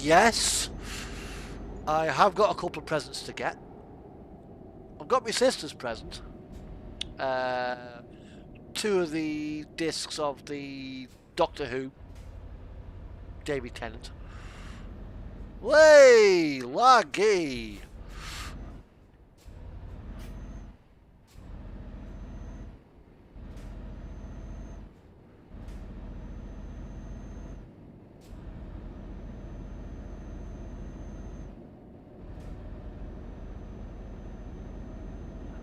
Yes. I have got a couple of presents to get. I've got my sister's present. 2 of the discs of the Doctor Who David Tennant. Way laggy.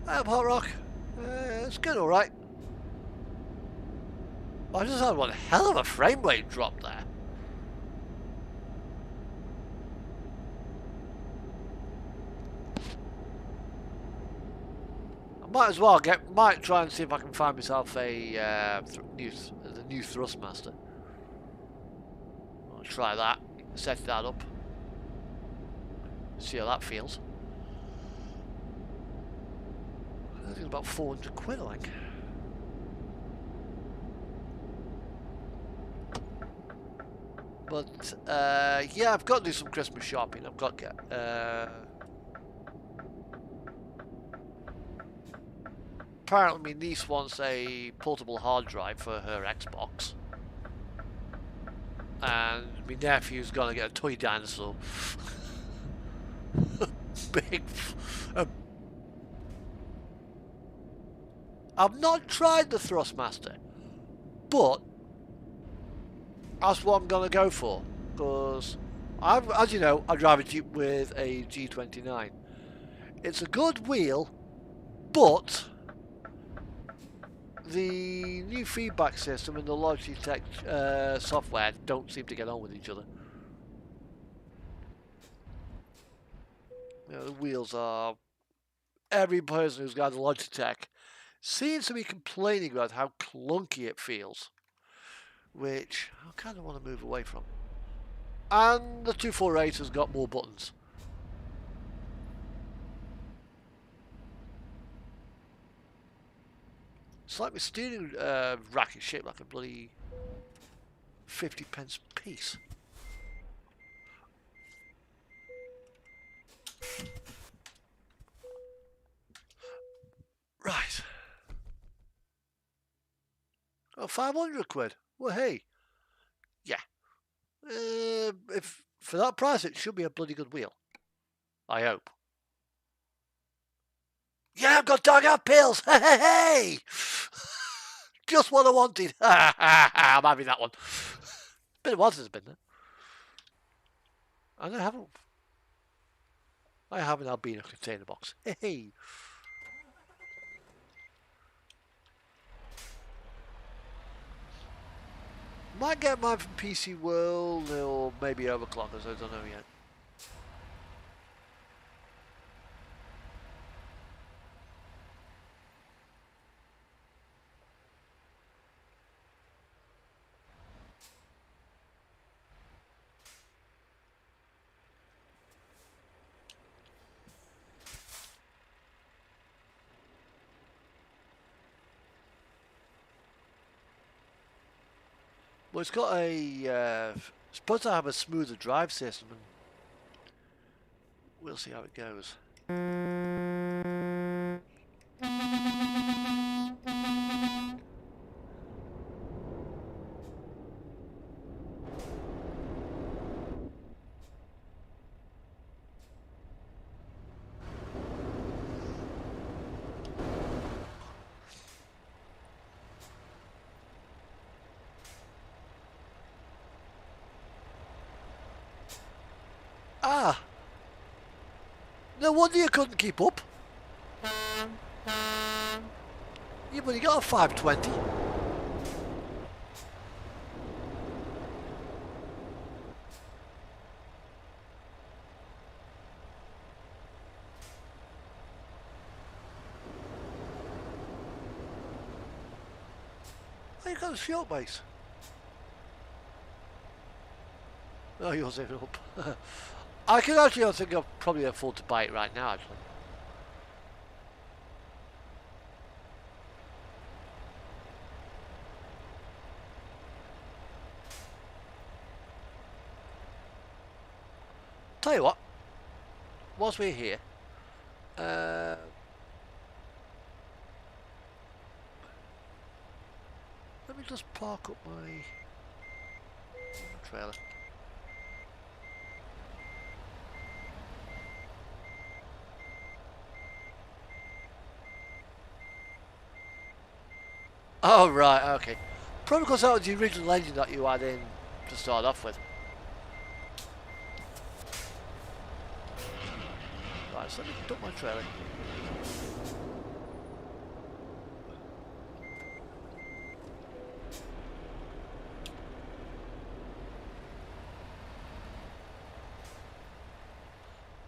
Hot Rock. It's good, alright. I just had one hell of a frame rate drop there. I might as well might try and see if I can find myself a new Thrustmaster. I'll try that, set that up, see how that feels. I think it's about 400 quid, I think. But yeah, I've got to do some Christmas shopping. I've got to get apparently my niece wants a portable hard drive for her Xbox, and my nephew's gonna get a toy dinosaur. Big. I've not tried the Thrustmaster, but that's what I'm gonna go for, because as you know, I drive a Jeep with a G29. It's a good wheel, but the new feedback system and the Logitech software don't seem to get on with each other. You know, the wheels are... Every person who's got a Logitech seems to be complaining about how clunky it feels, which I kind of want to move away from. And the 248 has got more buttons. It's like my steering rack is shaped like a bloody 50p piece. Right. Oh, 500 quid. Well, hey. Yeah. if for that price, it should be a bloody good wheel. I hope. Yeah, I've got dog out pills. Hey, hey, hey! Just what I wanted. I'm having that one. Been a while since it's been there. And I have an albino container box. Hey, hey. Might get mine from PC World or maybe Overclockers. I don't know yet. Well, it's got a supposed to have a smoother drive system, and we'll see how it goes. Ah! No wonder you couldn't keep up. You've only got a 520. Oh, you've got a short base. Oh, you're saving up. I can actually think I'll probably afford to buy it right now, actually. Tell you what, whilst we're here, let me just park up my trailer. Oh, right, okay. Probably because that was the original engine that you had in to start off with. Right, so let me dump my trailer.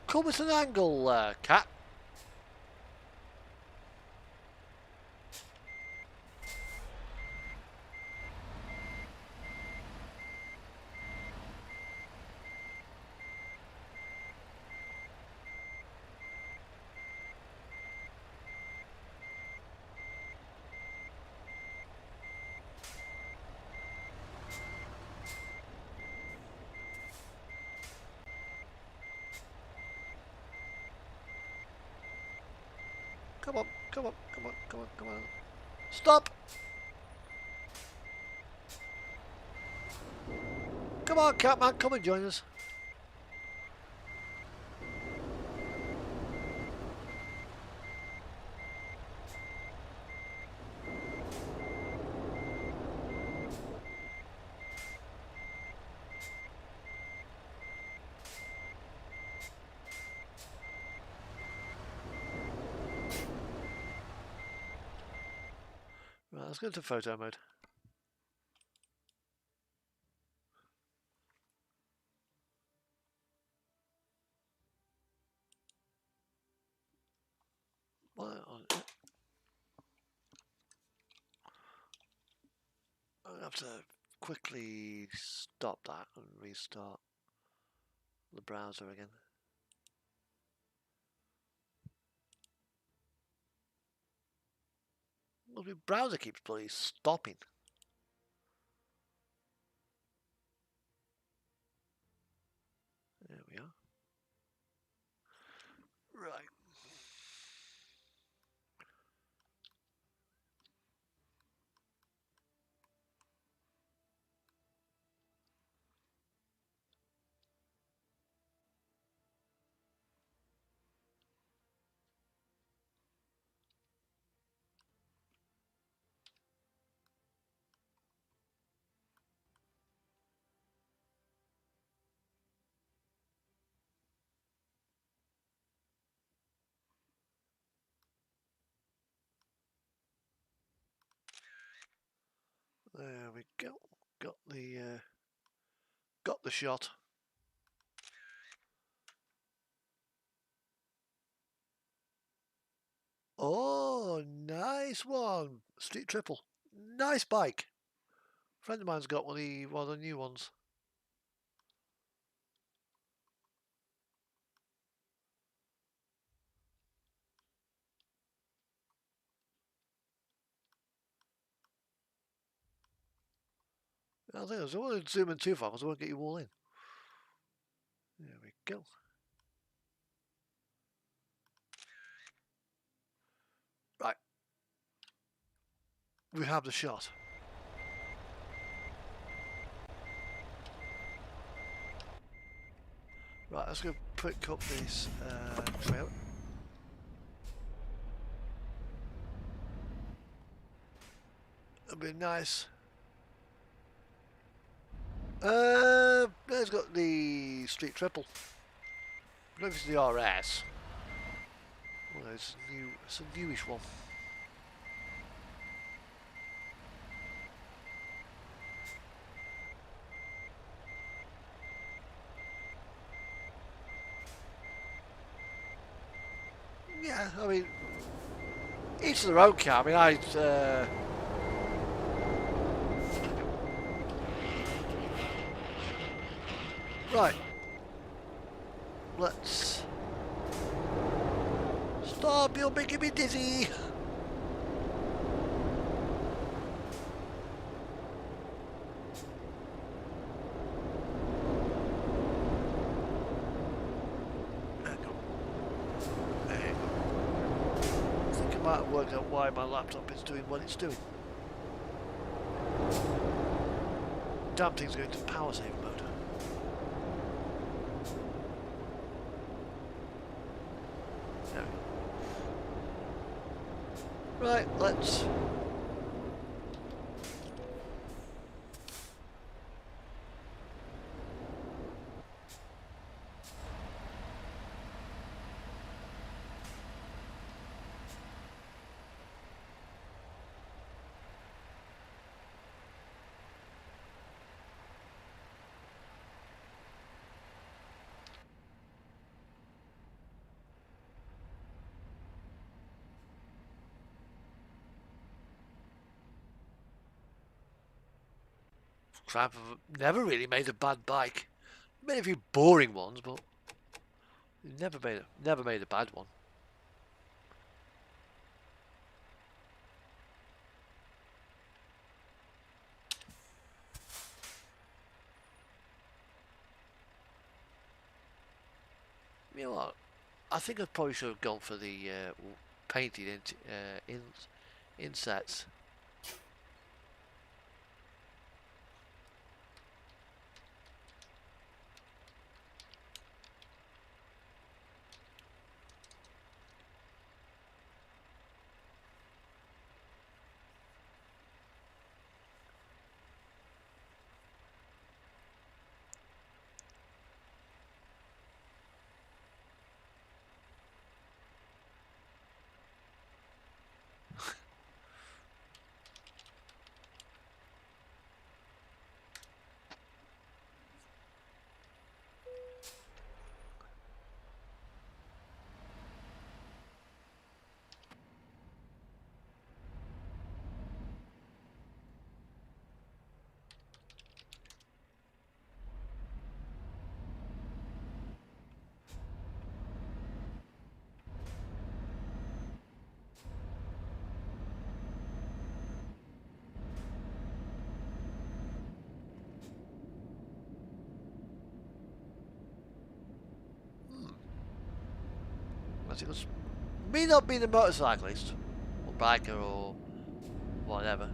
Come with an angle, Cat. Come on, come on, come on, come on, come on. Stop! Come on, Catman, come and join us. Right, let's go into photo mode. I have to quickly stop that and restart the browser again. Well, the browser keeps bloody stopping. There we are. Right. we go. Got the shot. Oh, nice one. Street triple. Nice bike. A friend of mine's got one of the new ones. I think I want to zoom in too far because I won't get you all in. There we go. Right. We have the shot. Right, let's go pick up this trailer. It'll be nice. There's got the street triple. I don't know if it's the RS. Well, it's new. It's a newish one. Yeah, I mean, each of their own car. I mean, right. Let's stop. You're making me dizzy. Work out why my laptop is doing what it's doing. Damn thing's going to power save mode. There we go. Right, let's. I've never really made a bad bike. Made a few boring ones, but never made a bad one. You know what? I think I probably should have gone for the painted insets. Because me not being a motorcyclist or biker or whatever.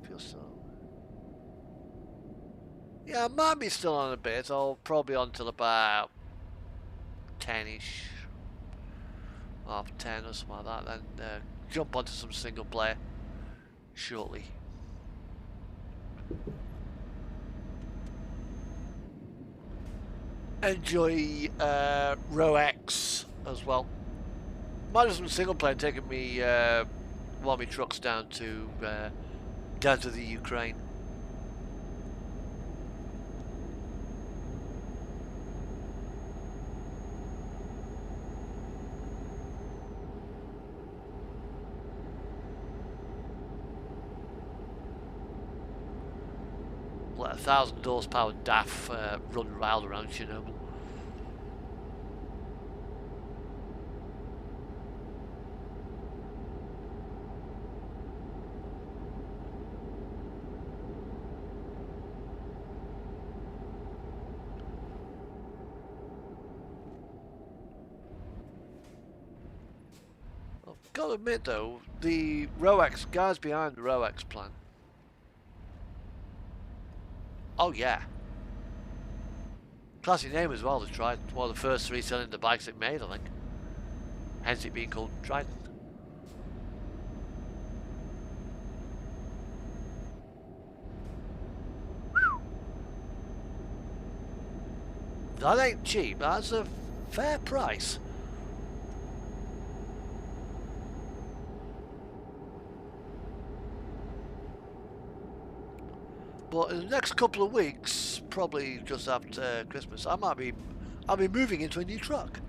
Fuel cell. Yeah, I might be still on a bit. I'll probably on till about 10ish, 10 or something like that. Then jump onto some single player shortly. Enjoy Row X as well. Might have some single player taking me one of my trucks down to the Ukraine. Let 1,000 horsepower DAF run wild around Chernobyl. I've got to admit though, the ROX guys behind the ROX plan. Oh yeah. Classic name as well, the Trident. One of the first 3-cylinder bikes it made, I think. Hence it being called Trident. That ain't cheap, that's a fair price. But in the next couple of weeks, probably just after Christmas, I'll be moving into a new truck.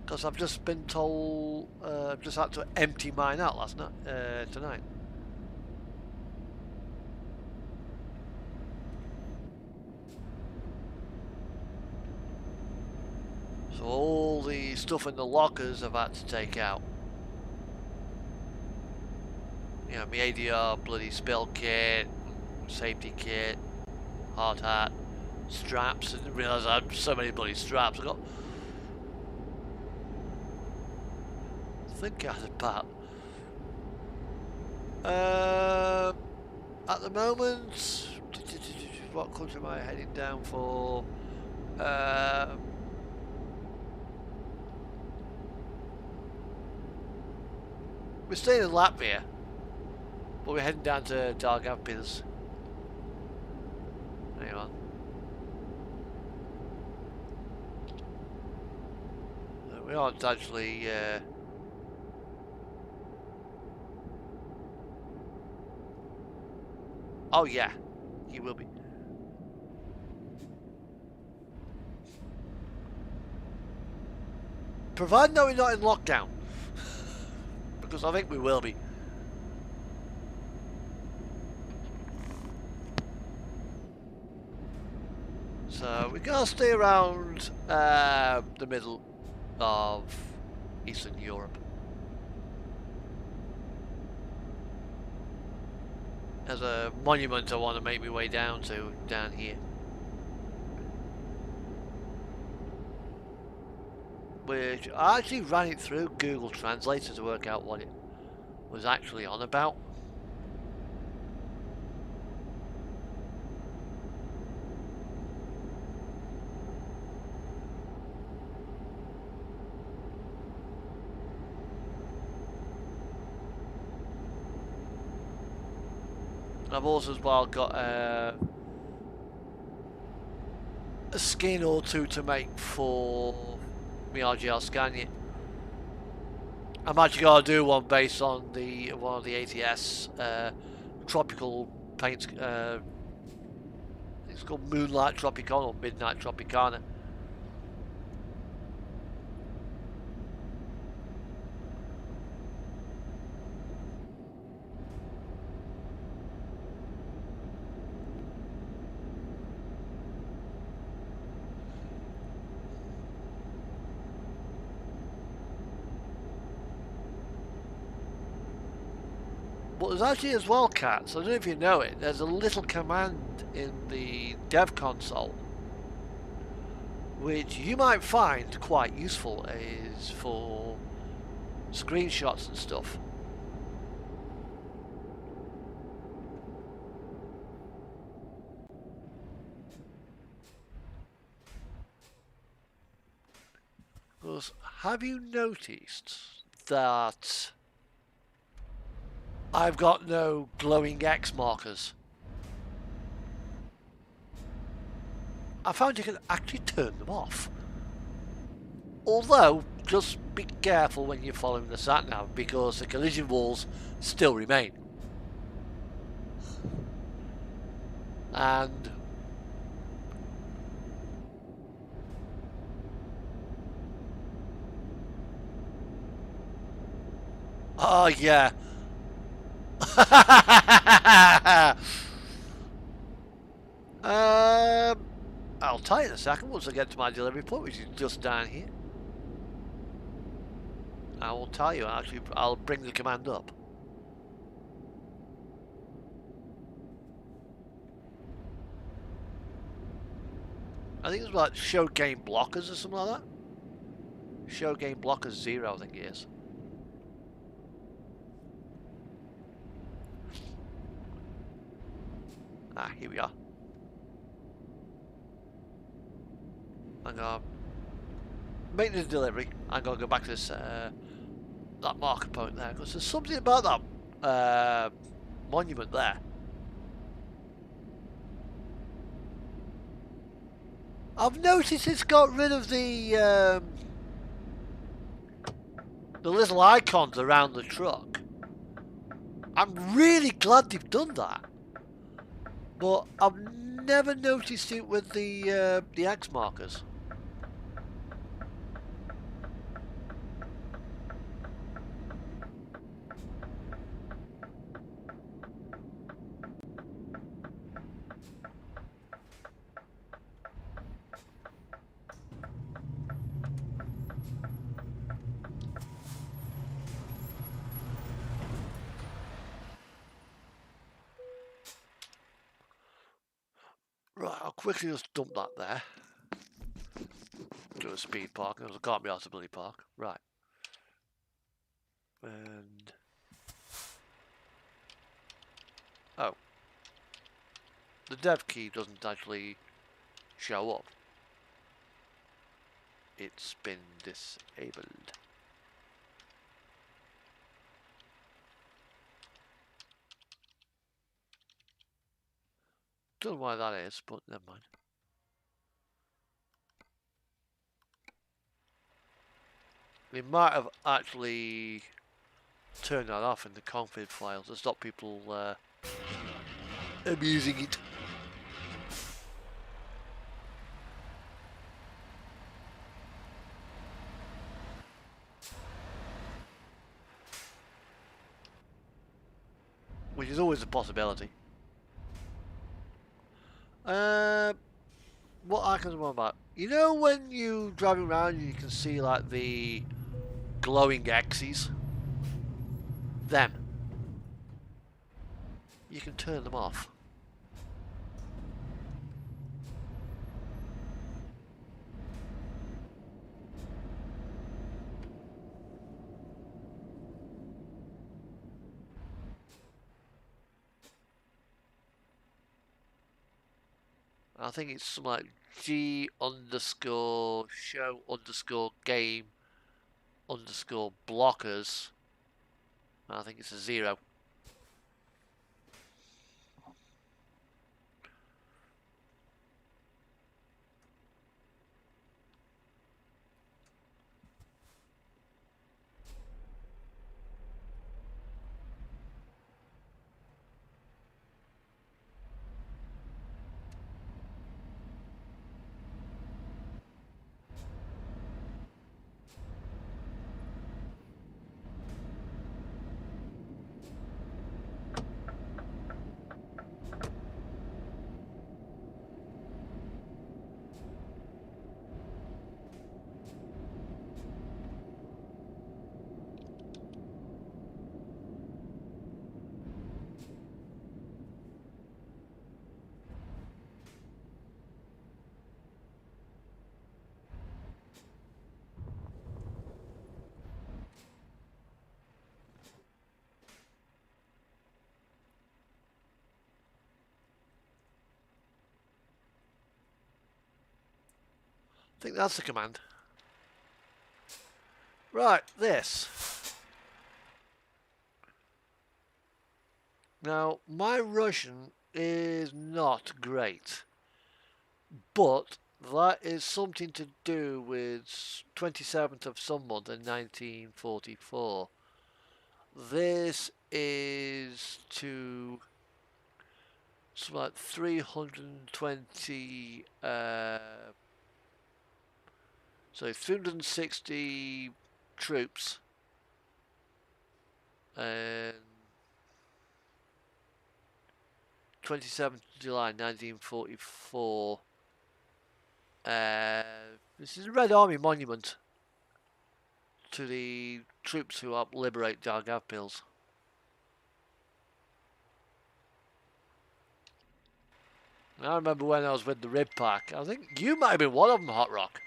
Because I've just been told, I've just had to empty mine out last night, tonight. So all the stuff in the lockers I've had to take out. You know, my ADR bloody spill kit, safety kit, hard hat, straps. I didn't realise I had so many bloody straps. I think I had about at the moment, what country am I heading down for? We're staying in Latvia, but we're heading down to Daugavpils. Hang on. We aren't actually oh yeah, you will be. Provided that we're not in lockdown. Because I think we will be. So we're going to stay around the middle of Eastern Europe. There's a monument I want to make my way down to down here. Which I actually ran it through Google Translator to work out what it was actually on about. I've also as well got a skin or two to make for my RGL Scania. I'm actually going to do one based on one of the ATS tropical paints. It's called Moonlight Tropicana or Midnight Tropicana. But there's actually as well, Kast, I don't know if you know it, there's a little command in the dev console which you might find quite useful, is for screenshots and stuff. Because have you noticed that I've got no glowing X markers? I found you can actually turn them off. Although, just be careful when you're following the sat-nav, because the collision walls still remain. And oh yeah. I'll tell you in a second once I get to my delivery point, which is just down here. I will tell you. Actually, I'll bring the command up. I think it's like show game blockers or something like that. Show game blockers 0, I think it is. Ah, here we are. I'm gonna make this delivery. I'm gonna go back to this that marker point there, because there's something about that monument there. I've noticed it's got rid of the little icons around the truck. I'm really glad they've done that, but I've never noticed it with the X markers. Right, I'll quickly just dump that there. Do a speed park, because I can't be asked to bloody park. Right. And oh, the dev key doesn't actually show up. It's been disabled. Don't know why that is, but never mind. They might have actually turned that off in the config file to stop people abusing it. Which is always a possibility. What icons am I about? You know when you driving around and you can see like the glowing X's? Them. You can turn them off. I think it's something like G underscore show underscore game underscore blockers. I think it's a 0. I think that's the command. Right, this. Now, my Russian is not great, but That is something to do with 27th of some month in 1944. This is to something like 320, so 360 troops and 27th July 1944. This is a Red Army monument to the troops who helped liberate Daugavpils. I remember when I was with the Rib Pack. I think you might have been one of them, Hot Rock.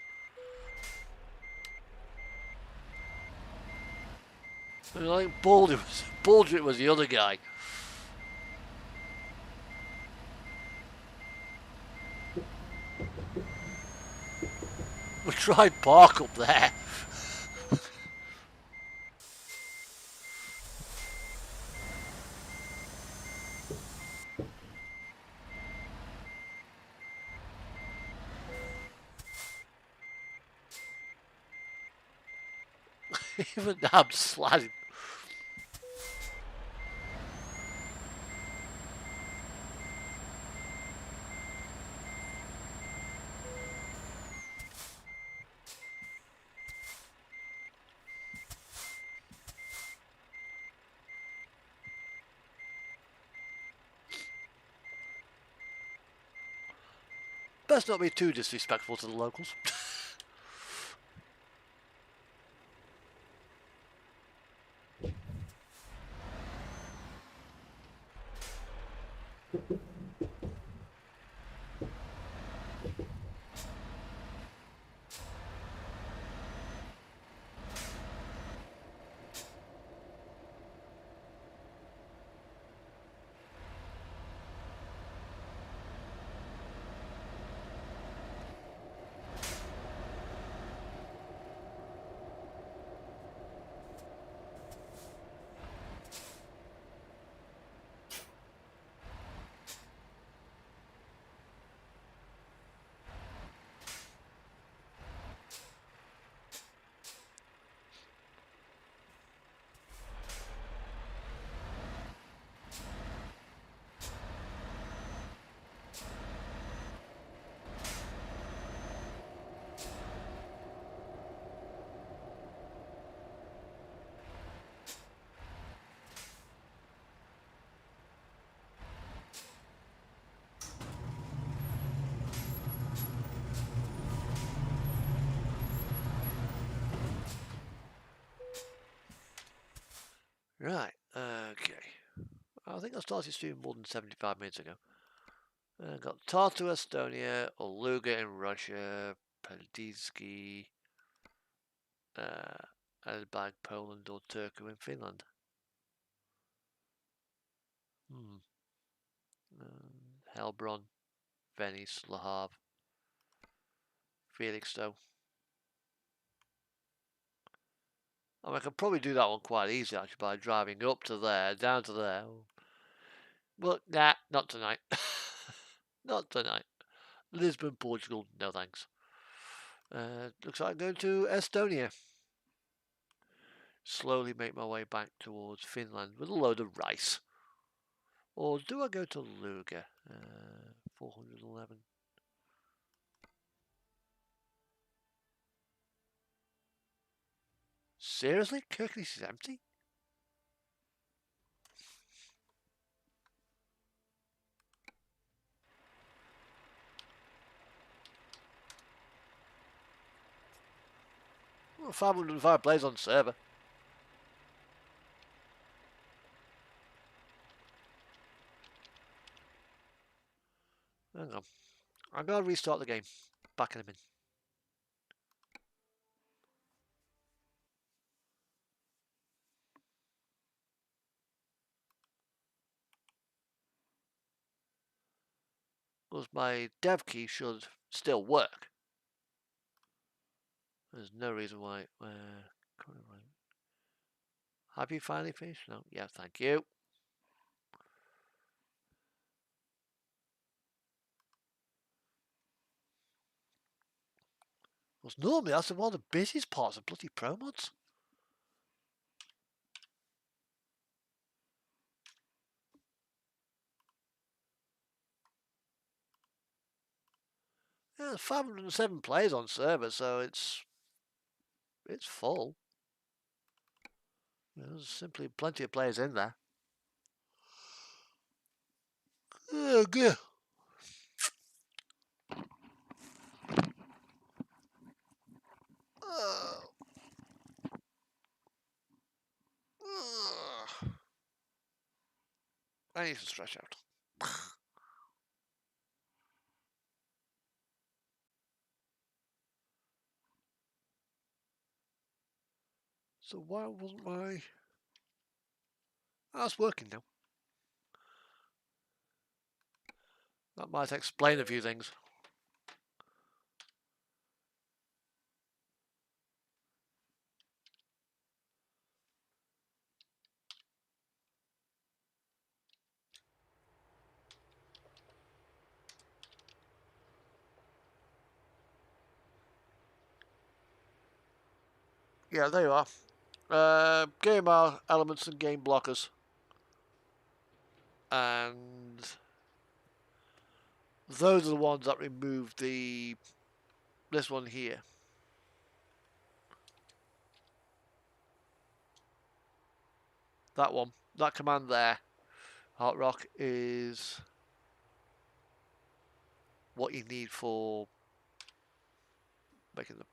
And I think Baldrick was the other guy. We tried park up there. Even I'm sladding. Best not be too disrespectful to the locals. Right, okay. I think I started streaming more than 75 minutes ago. Got Tartu, Estonia, Oluga in Russia, Peldiski, Elbag, Poland, or Turku in Finland. Helbron, Venice, Le Havre, Felixstowe. I mean, I could probably do that one quite easy actually by driving up to there, down to there. But nah, not tonight. Not tonight. Lisbon, Portugal, no thanks. Looks like I'm going to Estonia. Slowly make my way back towards Finland with a load of rice. Or do I go to Luga? 411. Seriously? Kirklees is empty? Well, 505 players on server. Hang on. I'm going to restart the game. Back in a minute. Because my dev key should still work. There's no reason why. Have you finally finished? No? Yeah, thank you. Because normally that's one of the busiest parts of bloody Pro Mods. Yeah, there's 507 players on server, so it's full. There's simply plenty of players in there. Oh, good. I need to stretch out. So why wasn't my... Oh, it's working now. That might explain a few things. Yeah, there you are. Game elements and game blockers. And those are the ones that remove this one here. That one. That command there. Heart Rock is what you need for making the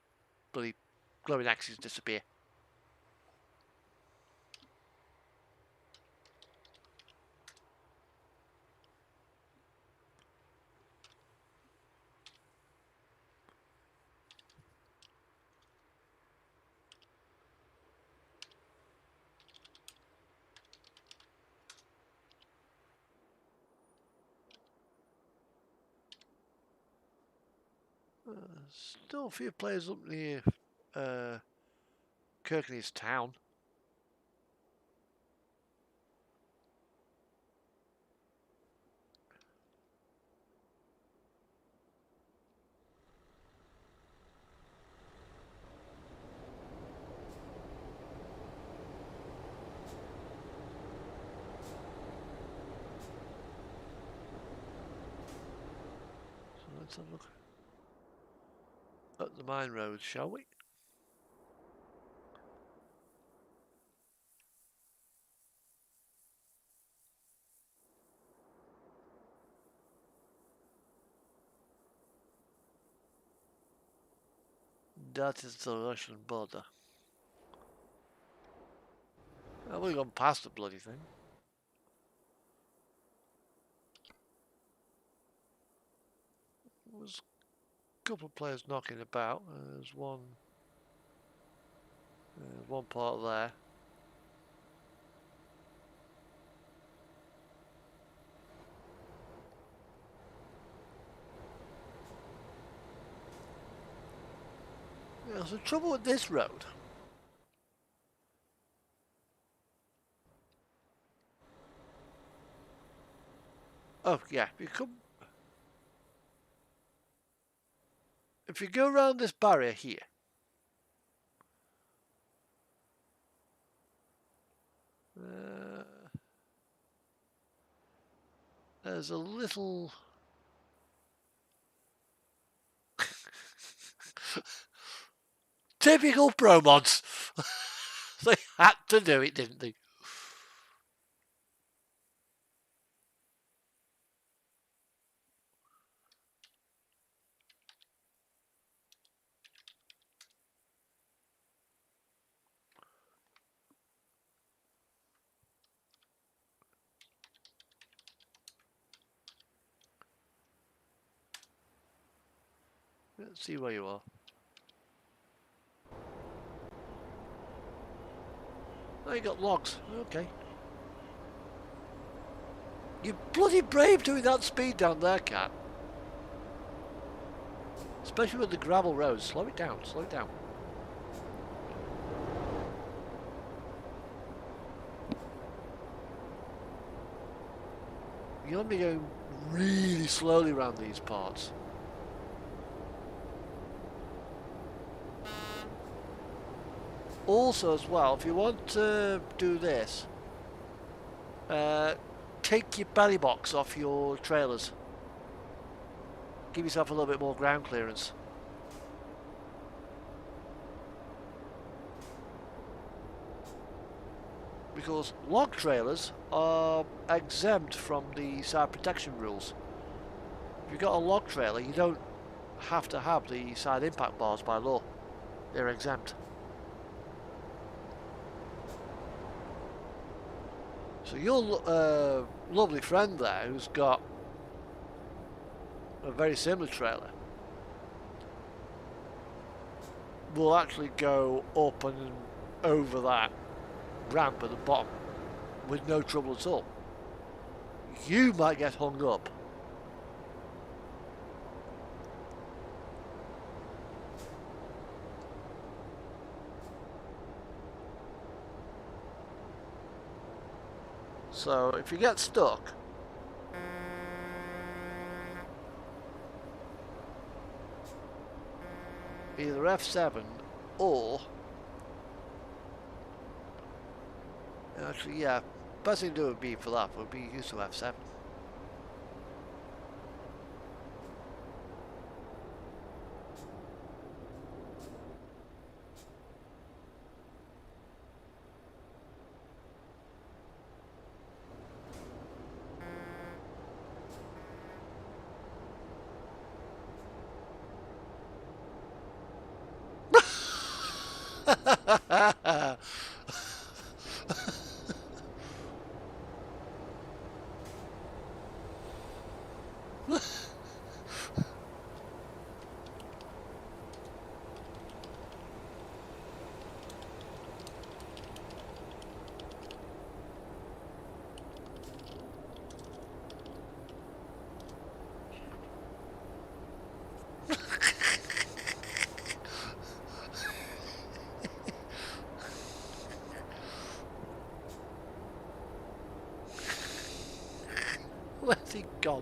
bloody glowing axes disappear. Still a few players up near Kirkney's town. So let's have a look at the mine road, shall we? That is the Russian border. I've only gone past the bloody thing. There's a couple of players knocking about. There's one part there. Yeah, there's the trouble with this road. Oh yeah, if you go around this barrier here, there's a little typical Pro Mods. They had to do it, didn't they? Let's see where you are. Oh, you got logs. Okay. You're bloody brave doing that speed down there, Cat. Especially with the gravel roads. Slow it down, slow it down. You're only going really slowly around these parts. Also as well, if you want to do this, take your belly box off your trailers. Give yourself a little bit more ground clearance. Because log trailers are exempt from the side protection rules. If you've got a log trailer, you don't have to have the side impact bars by law. They're exempt. So your lovely friend there, who's got a very similar trailer, will actually go up and over that ramp at the bottom with no trouble at all. You might get hung up. So if you get stuck, either F7 or actually, yeah, best thing to do would be for that would be use of F7. Where's he gone?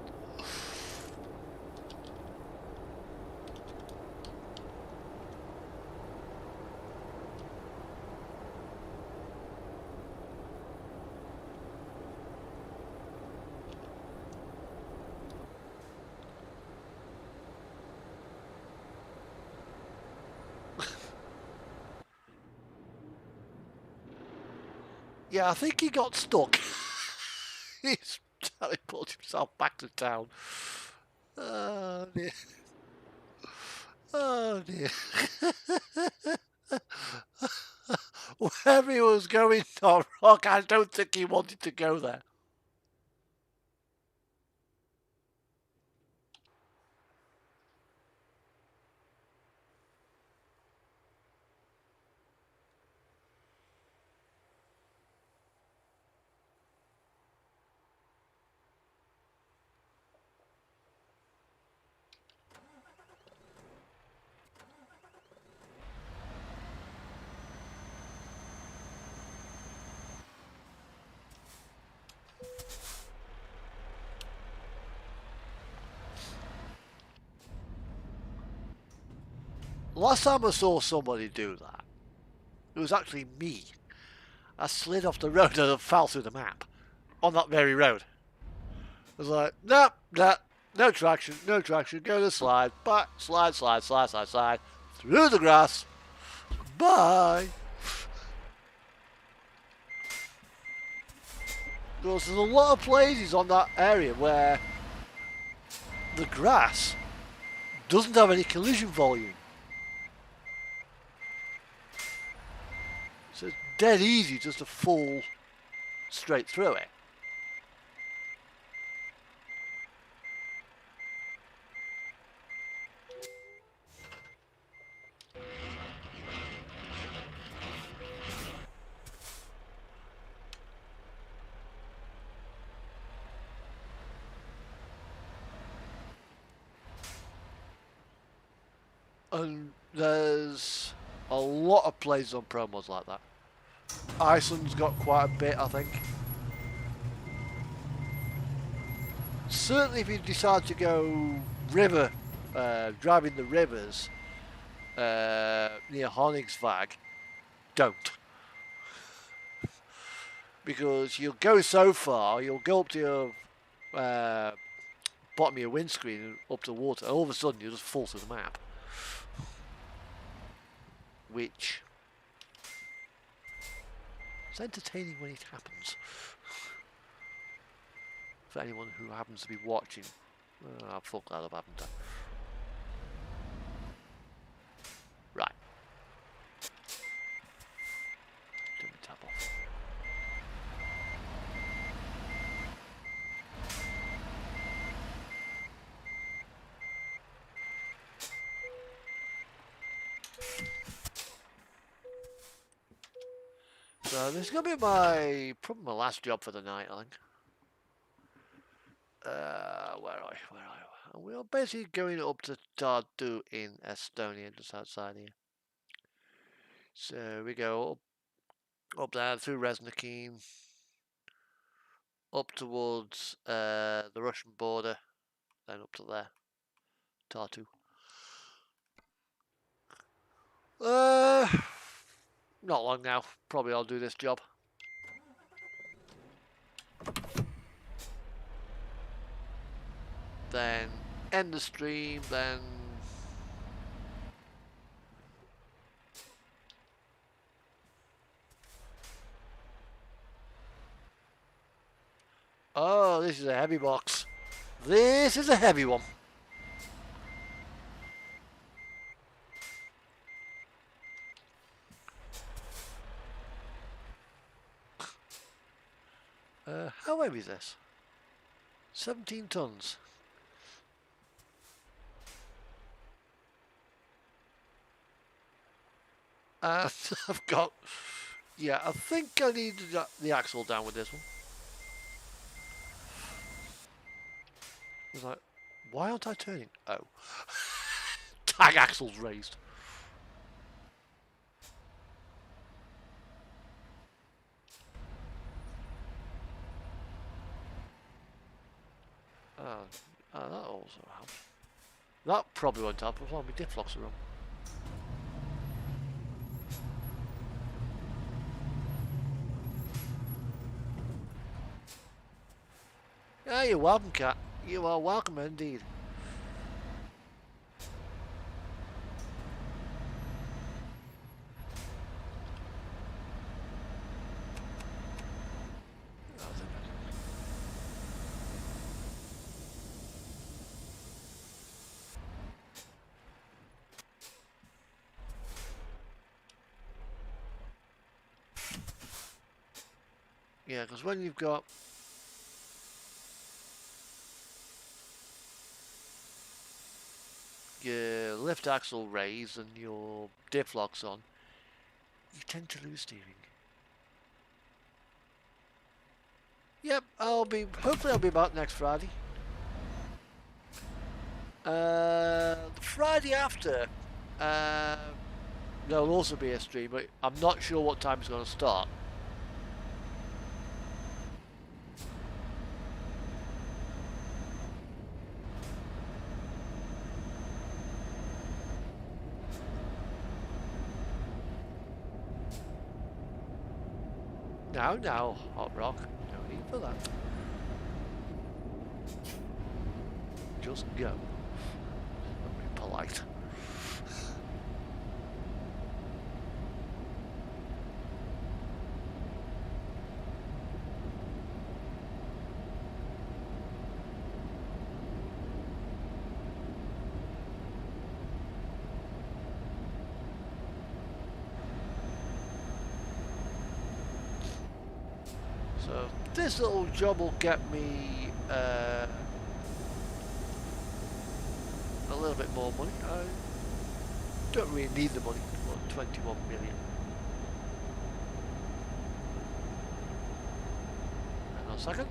Yeah, I think he got stuck. He's teleported himself back to town. Oh dear. Oh dear. Wherever he was going, Tom Rock, I don't think he wanted to go there. Last time I saw somebody do that, it was actually me. I slid off the road and fell through the map on that very road. I was like, no, no traction, no traction, go to the slide, but slide, through the grass, bye. There's a lot of places on that area where the grass doesn't have any collision volume. So it's dead easy just to fall straight through it. And there's a lot of places on Pro Mods like that. Iceland's got quite a bit, I think. Certainly if you decide to go river, driving the rivers near Honig's VAK, don't. Because you'll go so far, you'll go up to your bottom of your windscreen and up to water, and all of a sudden you just fall to the map. Which is entertaining when it happens. For anyone who happens to be watching. Oh, I've fucked that up, haven't I? Right. Turn the tap off. So this is going to be probably my last job for the night, I think. Where are we? We are basically going up to Tartu in Estonia, just outside here. So we go up there through Resnikin, up towards the Russian border, then up to there, Tartu. Not long now. Probably I'll do this job. Then end the stream, then oh, this is a heavy box. This is a heavy one. How heavy is this? 17 tons. And I've got, yeah, I think I need the axle down with this one. I was like, why aren't I turning? Oh. Tag axle's raised. That also helps. That probably won't help as well. My diff locks are wrong. Yeah, you're welcome, Cat. You are welcome indeed. Yeah, because when you've got your lift axle raised and your diff locks on, you tend to lose steering. Yep, hopefully I'll be back next Friday. The Friday after, there'll also be a stream, but I'm not sure what time it's going to start. Now, Hot Rock, no need for that. Just go. Be polite. So this little job will get me a little bit more money. I don't really need the money. Well, 21 million. Hang on a second.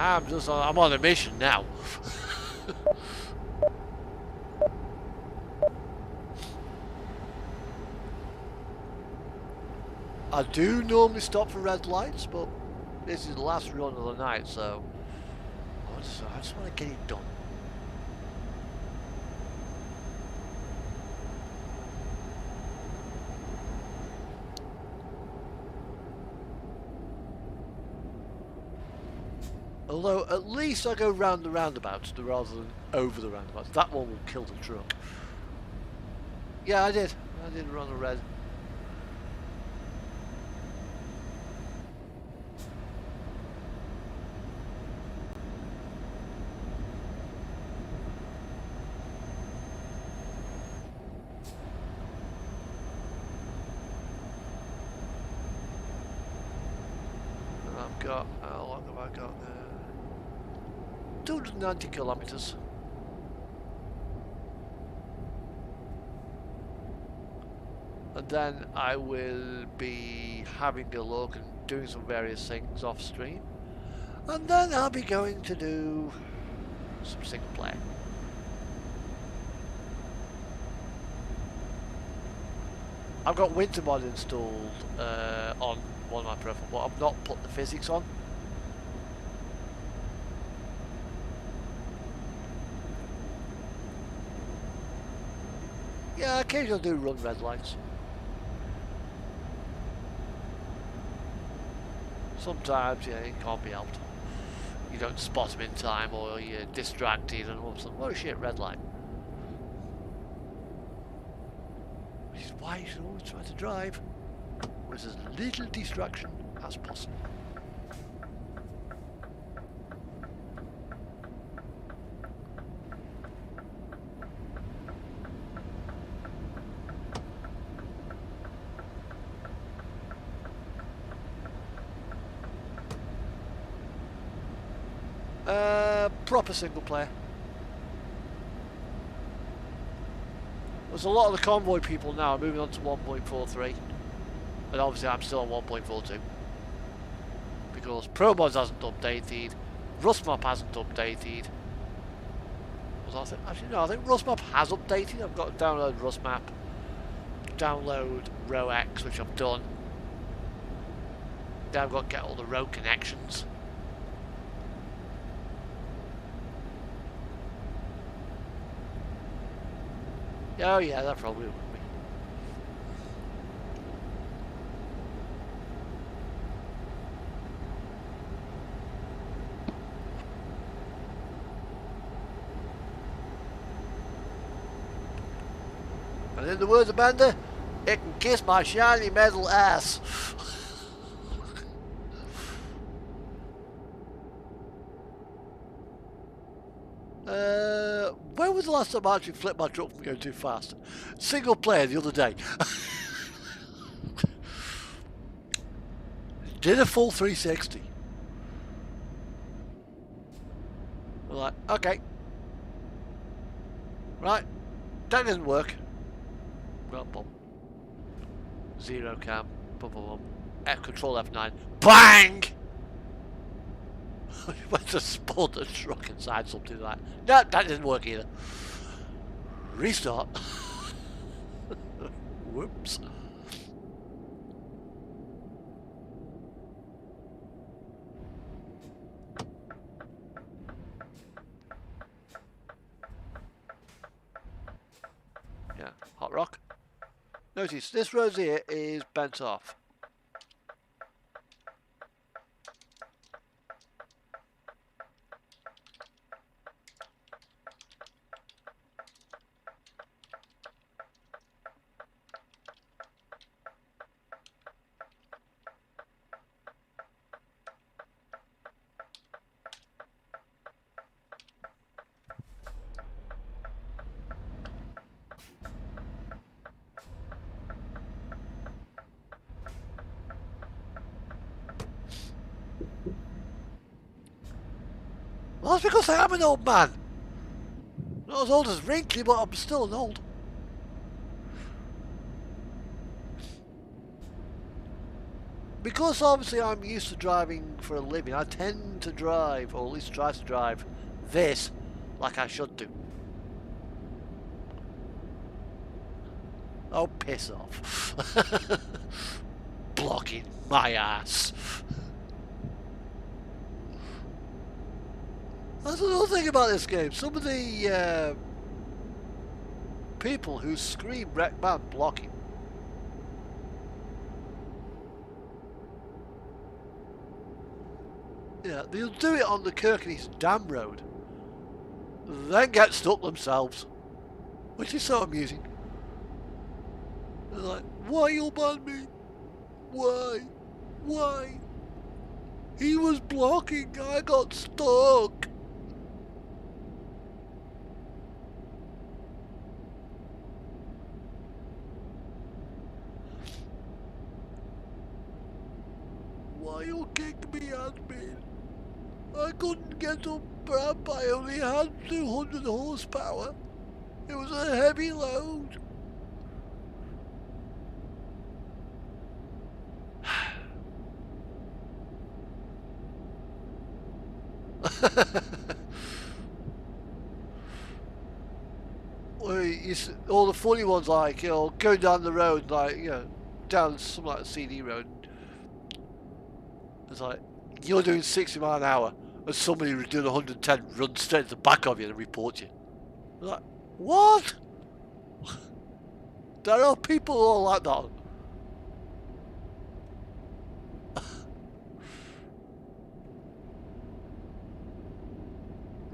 I'm on a mission now. I do normally stop for red lights, but this is the last run of the night, so I just want to get it done. Although, at least I go round the roundabouts rather than over the roundabouts. That one will kill the truck. Yeah, I did. I did run a red. And I've got, how long have I got there? 290 kilometres. And then I will be having a look and doing some various things off stream. And then I'll be going to do some single player. I've got winter mod installed on one of my profiles, but I've not put the physics on. Yeah, occasionally I do run red lights. Sometimes, yeah, it can't be helped. You don't spot them in time, or you're distracted, and all of a sudden, oh shit, red light. Which is why you should always try to drive with as little distraction as possible. Proper single player. There's a lot of the convoy people now are moving on to 1.43, and obviously I'm still on 1.42 because ProMods hasn't updated, Rustmap hasn't updated. Actually no, I think Rustmap has updated. I've got to download Rustmap, download RowX, which I've done. Then I've got to get all the road connections. Oh yeah, that probably would be. And in the words of Bender, it can kiss my shiny metal ass. When was the last time I actually flipped my truck from going too fast? Single player the other day. Did a full 360. I'm like, okay. Right. That didn't work. Well, boom. Zero cam. Boom, boom, boom. Control F9. BANG! I went to spawn the truck inside something like that. No, that didn't work either. Restart. Whoops. Yeah, hot rock. Notice this rose here is bent off. Well, that's because I am an old man. Not as old as wrinkly, but I'm still an old. because obviously I'm used to driving for a living, I tend to drive, or at least try to drive, this like I should do. Oh, piss off. Blocking my ass. That's another thing about this game. Some of the people who scream wreck man blocking. Yeah, they'll do it on the Kirkenes Dam Road, then get stuck themselves, which is so amusing. They're like, why you ban me? Why? Why? He was blocking, I got stuck. Why you kick me, admin? I couldn't get up ramp, I only had 200 horsepower. It was a heavy load. Well, all the funny ones, like, you know, going down the road, like, you know, down something like a CD road. It's like, you're doing 60 miles an hour, and somebody who's doing 110 runs straight to the back of you and reports you. You're like, what? There are people all like that.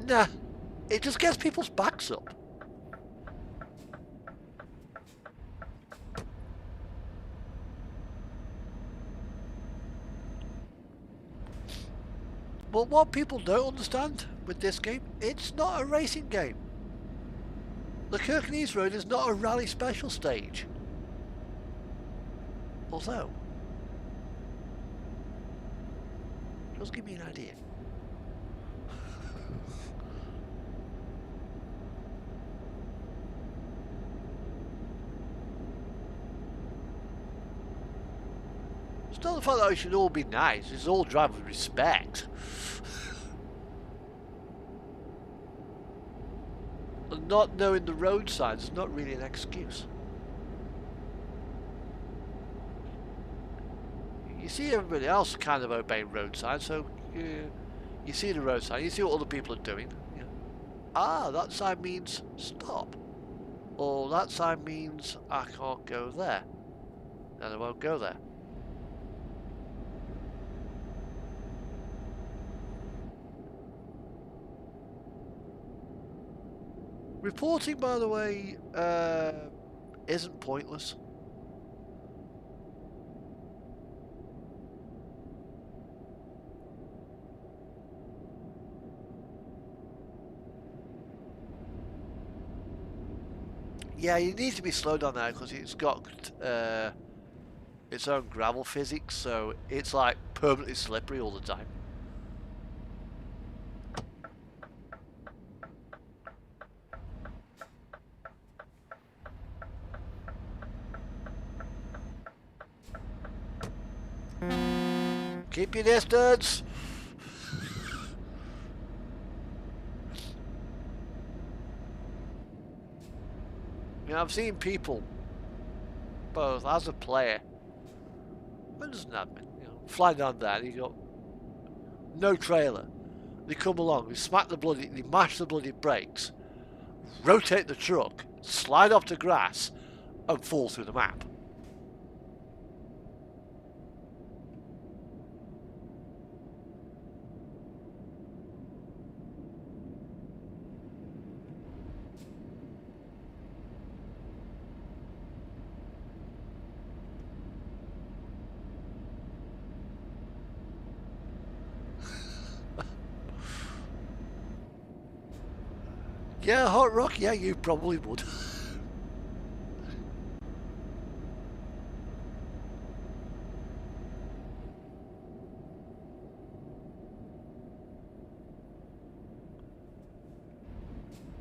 Nah, it just gets people's backs up. But what people don't understand with this game, it's not a racing game. The Kirkenes Road is not a rally special stage. Although, just give me an idea. It's not the fact that we should all be nice, it's all drive with respect. And not knowing the road signs is not really an excuse. You see everybody else kind of obeying road signs, so you see the road sign, you see what other people are doing. You know, ah, that sign means stop. Or that sign means I can't go there. And I won't go there. Reporting, by the way, isn't pointless. Yeah, you need to be slowed down now because it's got its own gravel physics, so it's like permanently slippery all the time. Keep your distance. You know, I've seen people, both as a player and as an admin, you know, fly down there. You got no trailer. They come along, they mash the bloody brakes, rotate the truck, slide off the grass, and fall through the map. Yeah, Hot Rock, yeah, you probably would.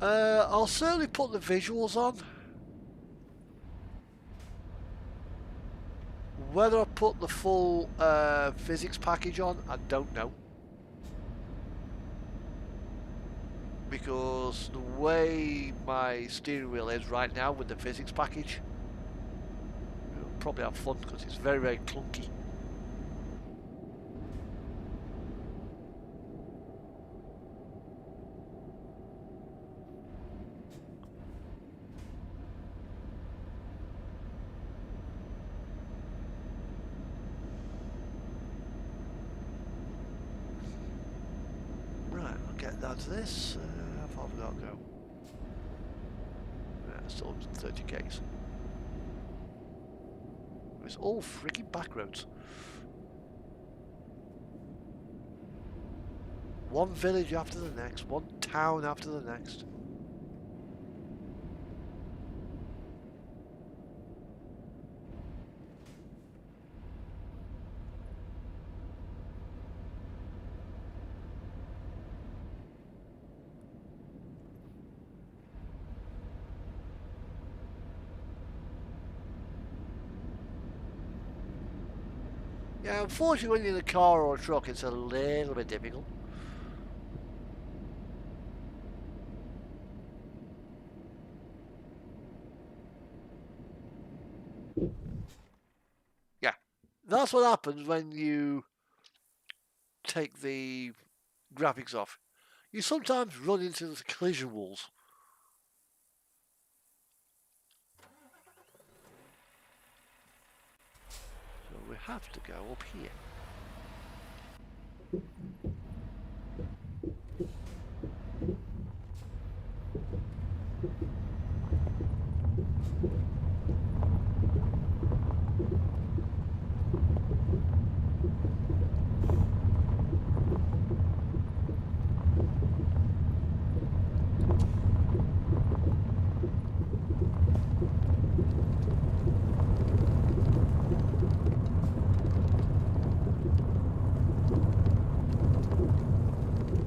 I'll certainly put the visuals on. Whether I put the full physics package on, I don't know. Because the way my steering wheel is right now with the physics package, it'll probably have fun because it's very, very clunky. Right, I'll get down to this. How far have we got to go? Yeah, still 30 k's. It's all freaking back roads. One village after the next, one town after the next. Yeah, unfortunately when you're in a car or a truck it's a little bit difficult. Yeah, that's what happens when you take the graphics off. You sometimes run into the collision walls. So we have to go up here.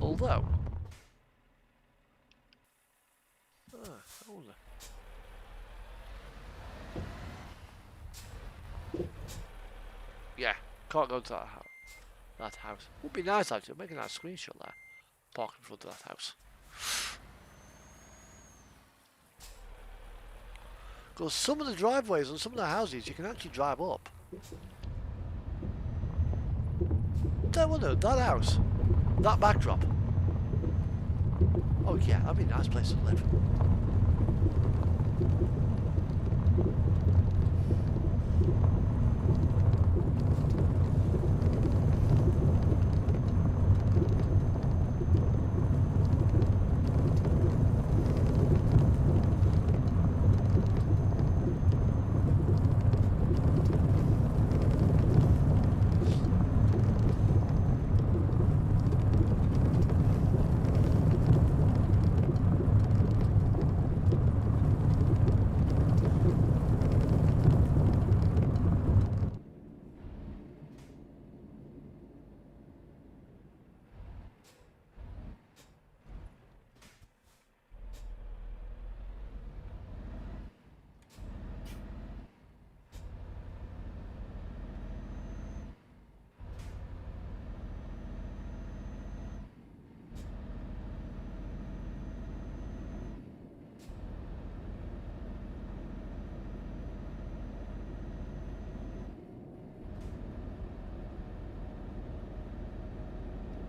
Although, hold on. Yeah, can't go to that house. Would be nice actually, make a nice screenshot there. Park in front of that house. Because some of the driveways and some of the houses you can actually drive up. That house, that backdrop. Oh yeah, that'd be a nice place to live.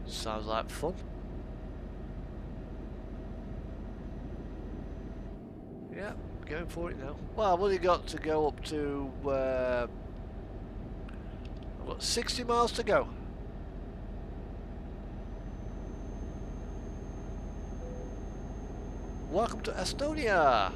Sounds like fun. Yeah, going for it now. Well, I've only got to go up to, I've got 60 miles to go. Welcome to Estonia.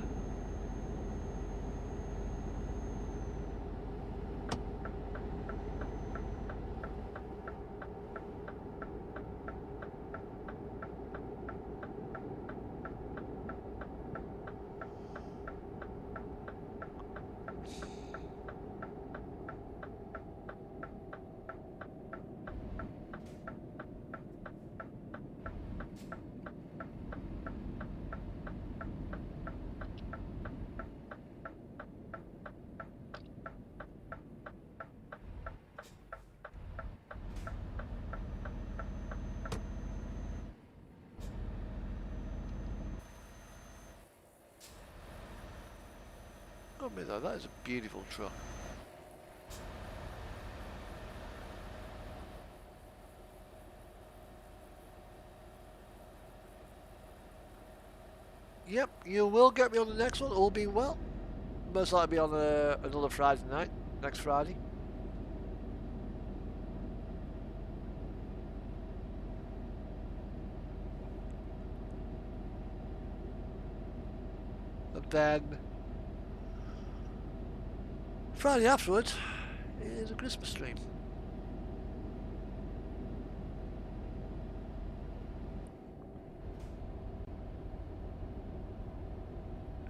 I'll admit though, that is a beautiful truck. Yep, you will get me on the next one, all being well. Most likely be on another Friday night, next Friday. And then Friday afterwards is a Christmas stream.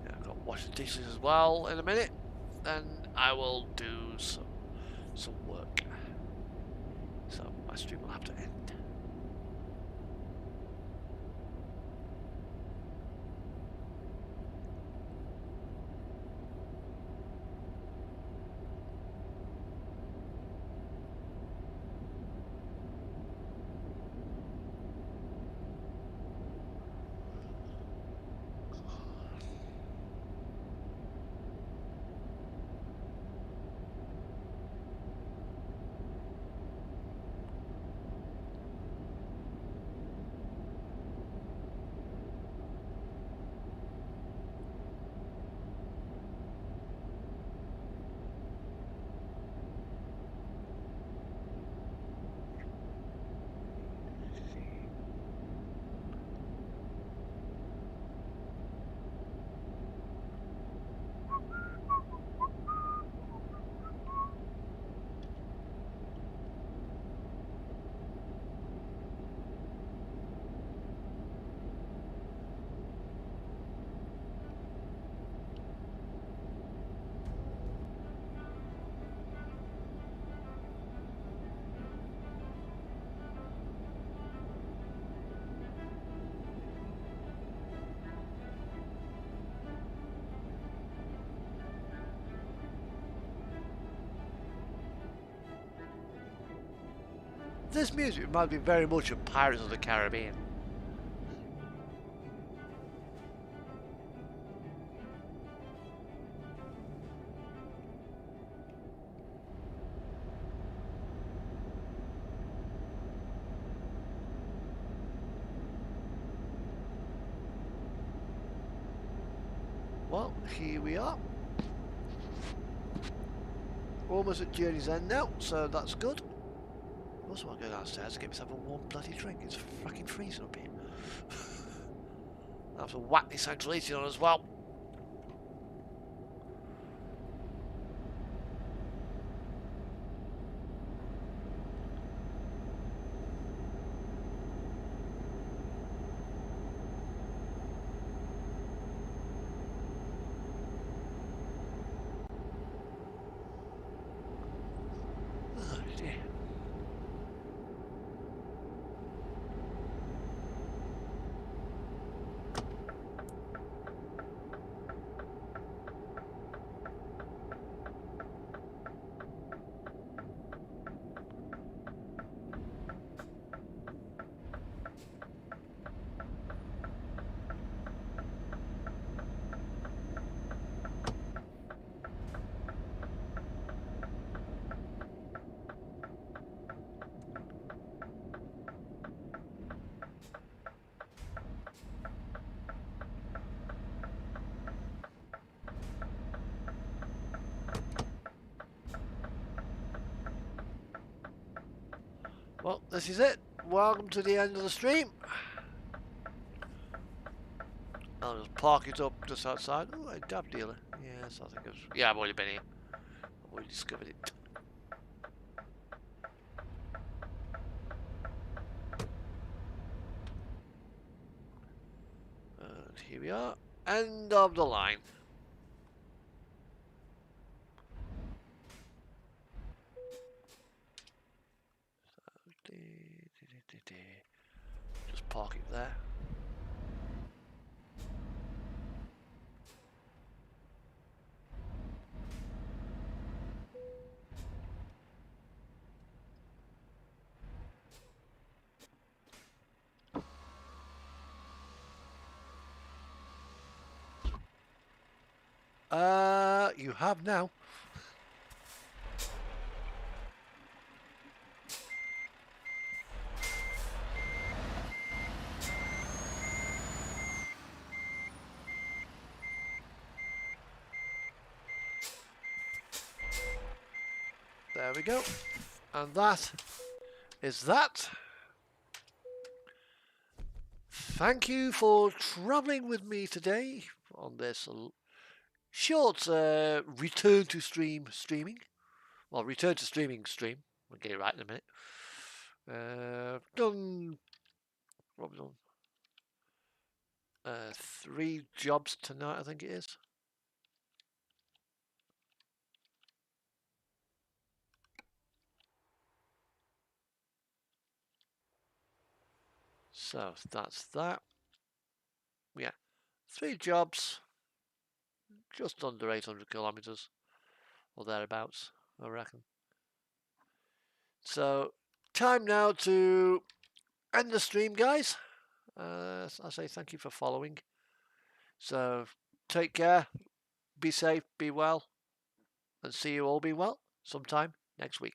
Yeah, I've got to wash the dishes as well in a minute. Then I will do some work. So my stream will have to end. This music reminds me very much of Pirates of the Caribbean. Well, here we are. We're almost at journey's end now, so that's good. I also want to go downstairs and get myself a warm bloody drink. It's fucking freezing up here. I have to whack this central heating on as well. Oh dear. Well, this is it. Welcome to the end of the stream. I'll just park it up just outside. Oh, a dab dealer. Yes, I think it's... Yeah, I've already been here. I've already discovered it. And here we are. End of the line. Just park it there. You have now. There we go. And that is that. Thank you for travelling with me today on this short return to streaming. Well, return to streaming stream. We'll get it right in a minute. Done. What have we done? 3 jobs tonight, I think it is. So that's that. Yeah, 3 jobs, just under 800 kilometers or thereabouts, I reckon. So, time now to end the stream, guys. I say thank you for following. So, take care, be safe, be well, and see you all be well sometime next week.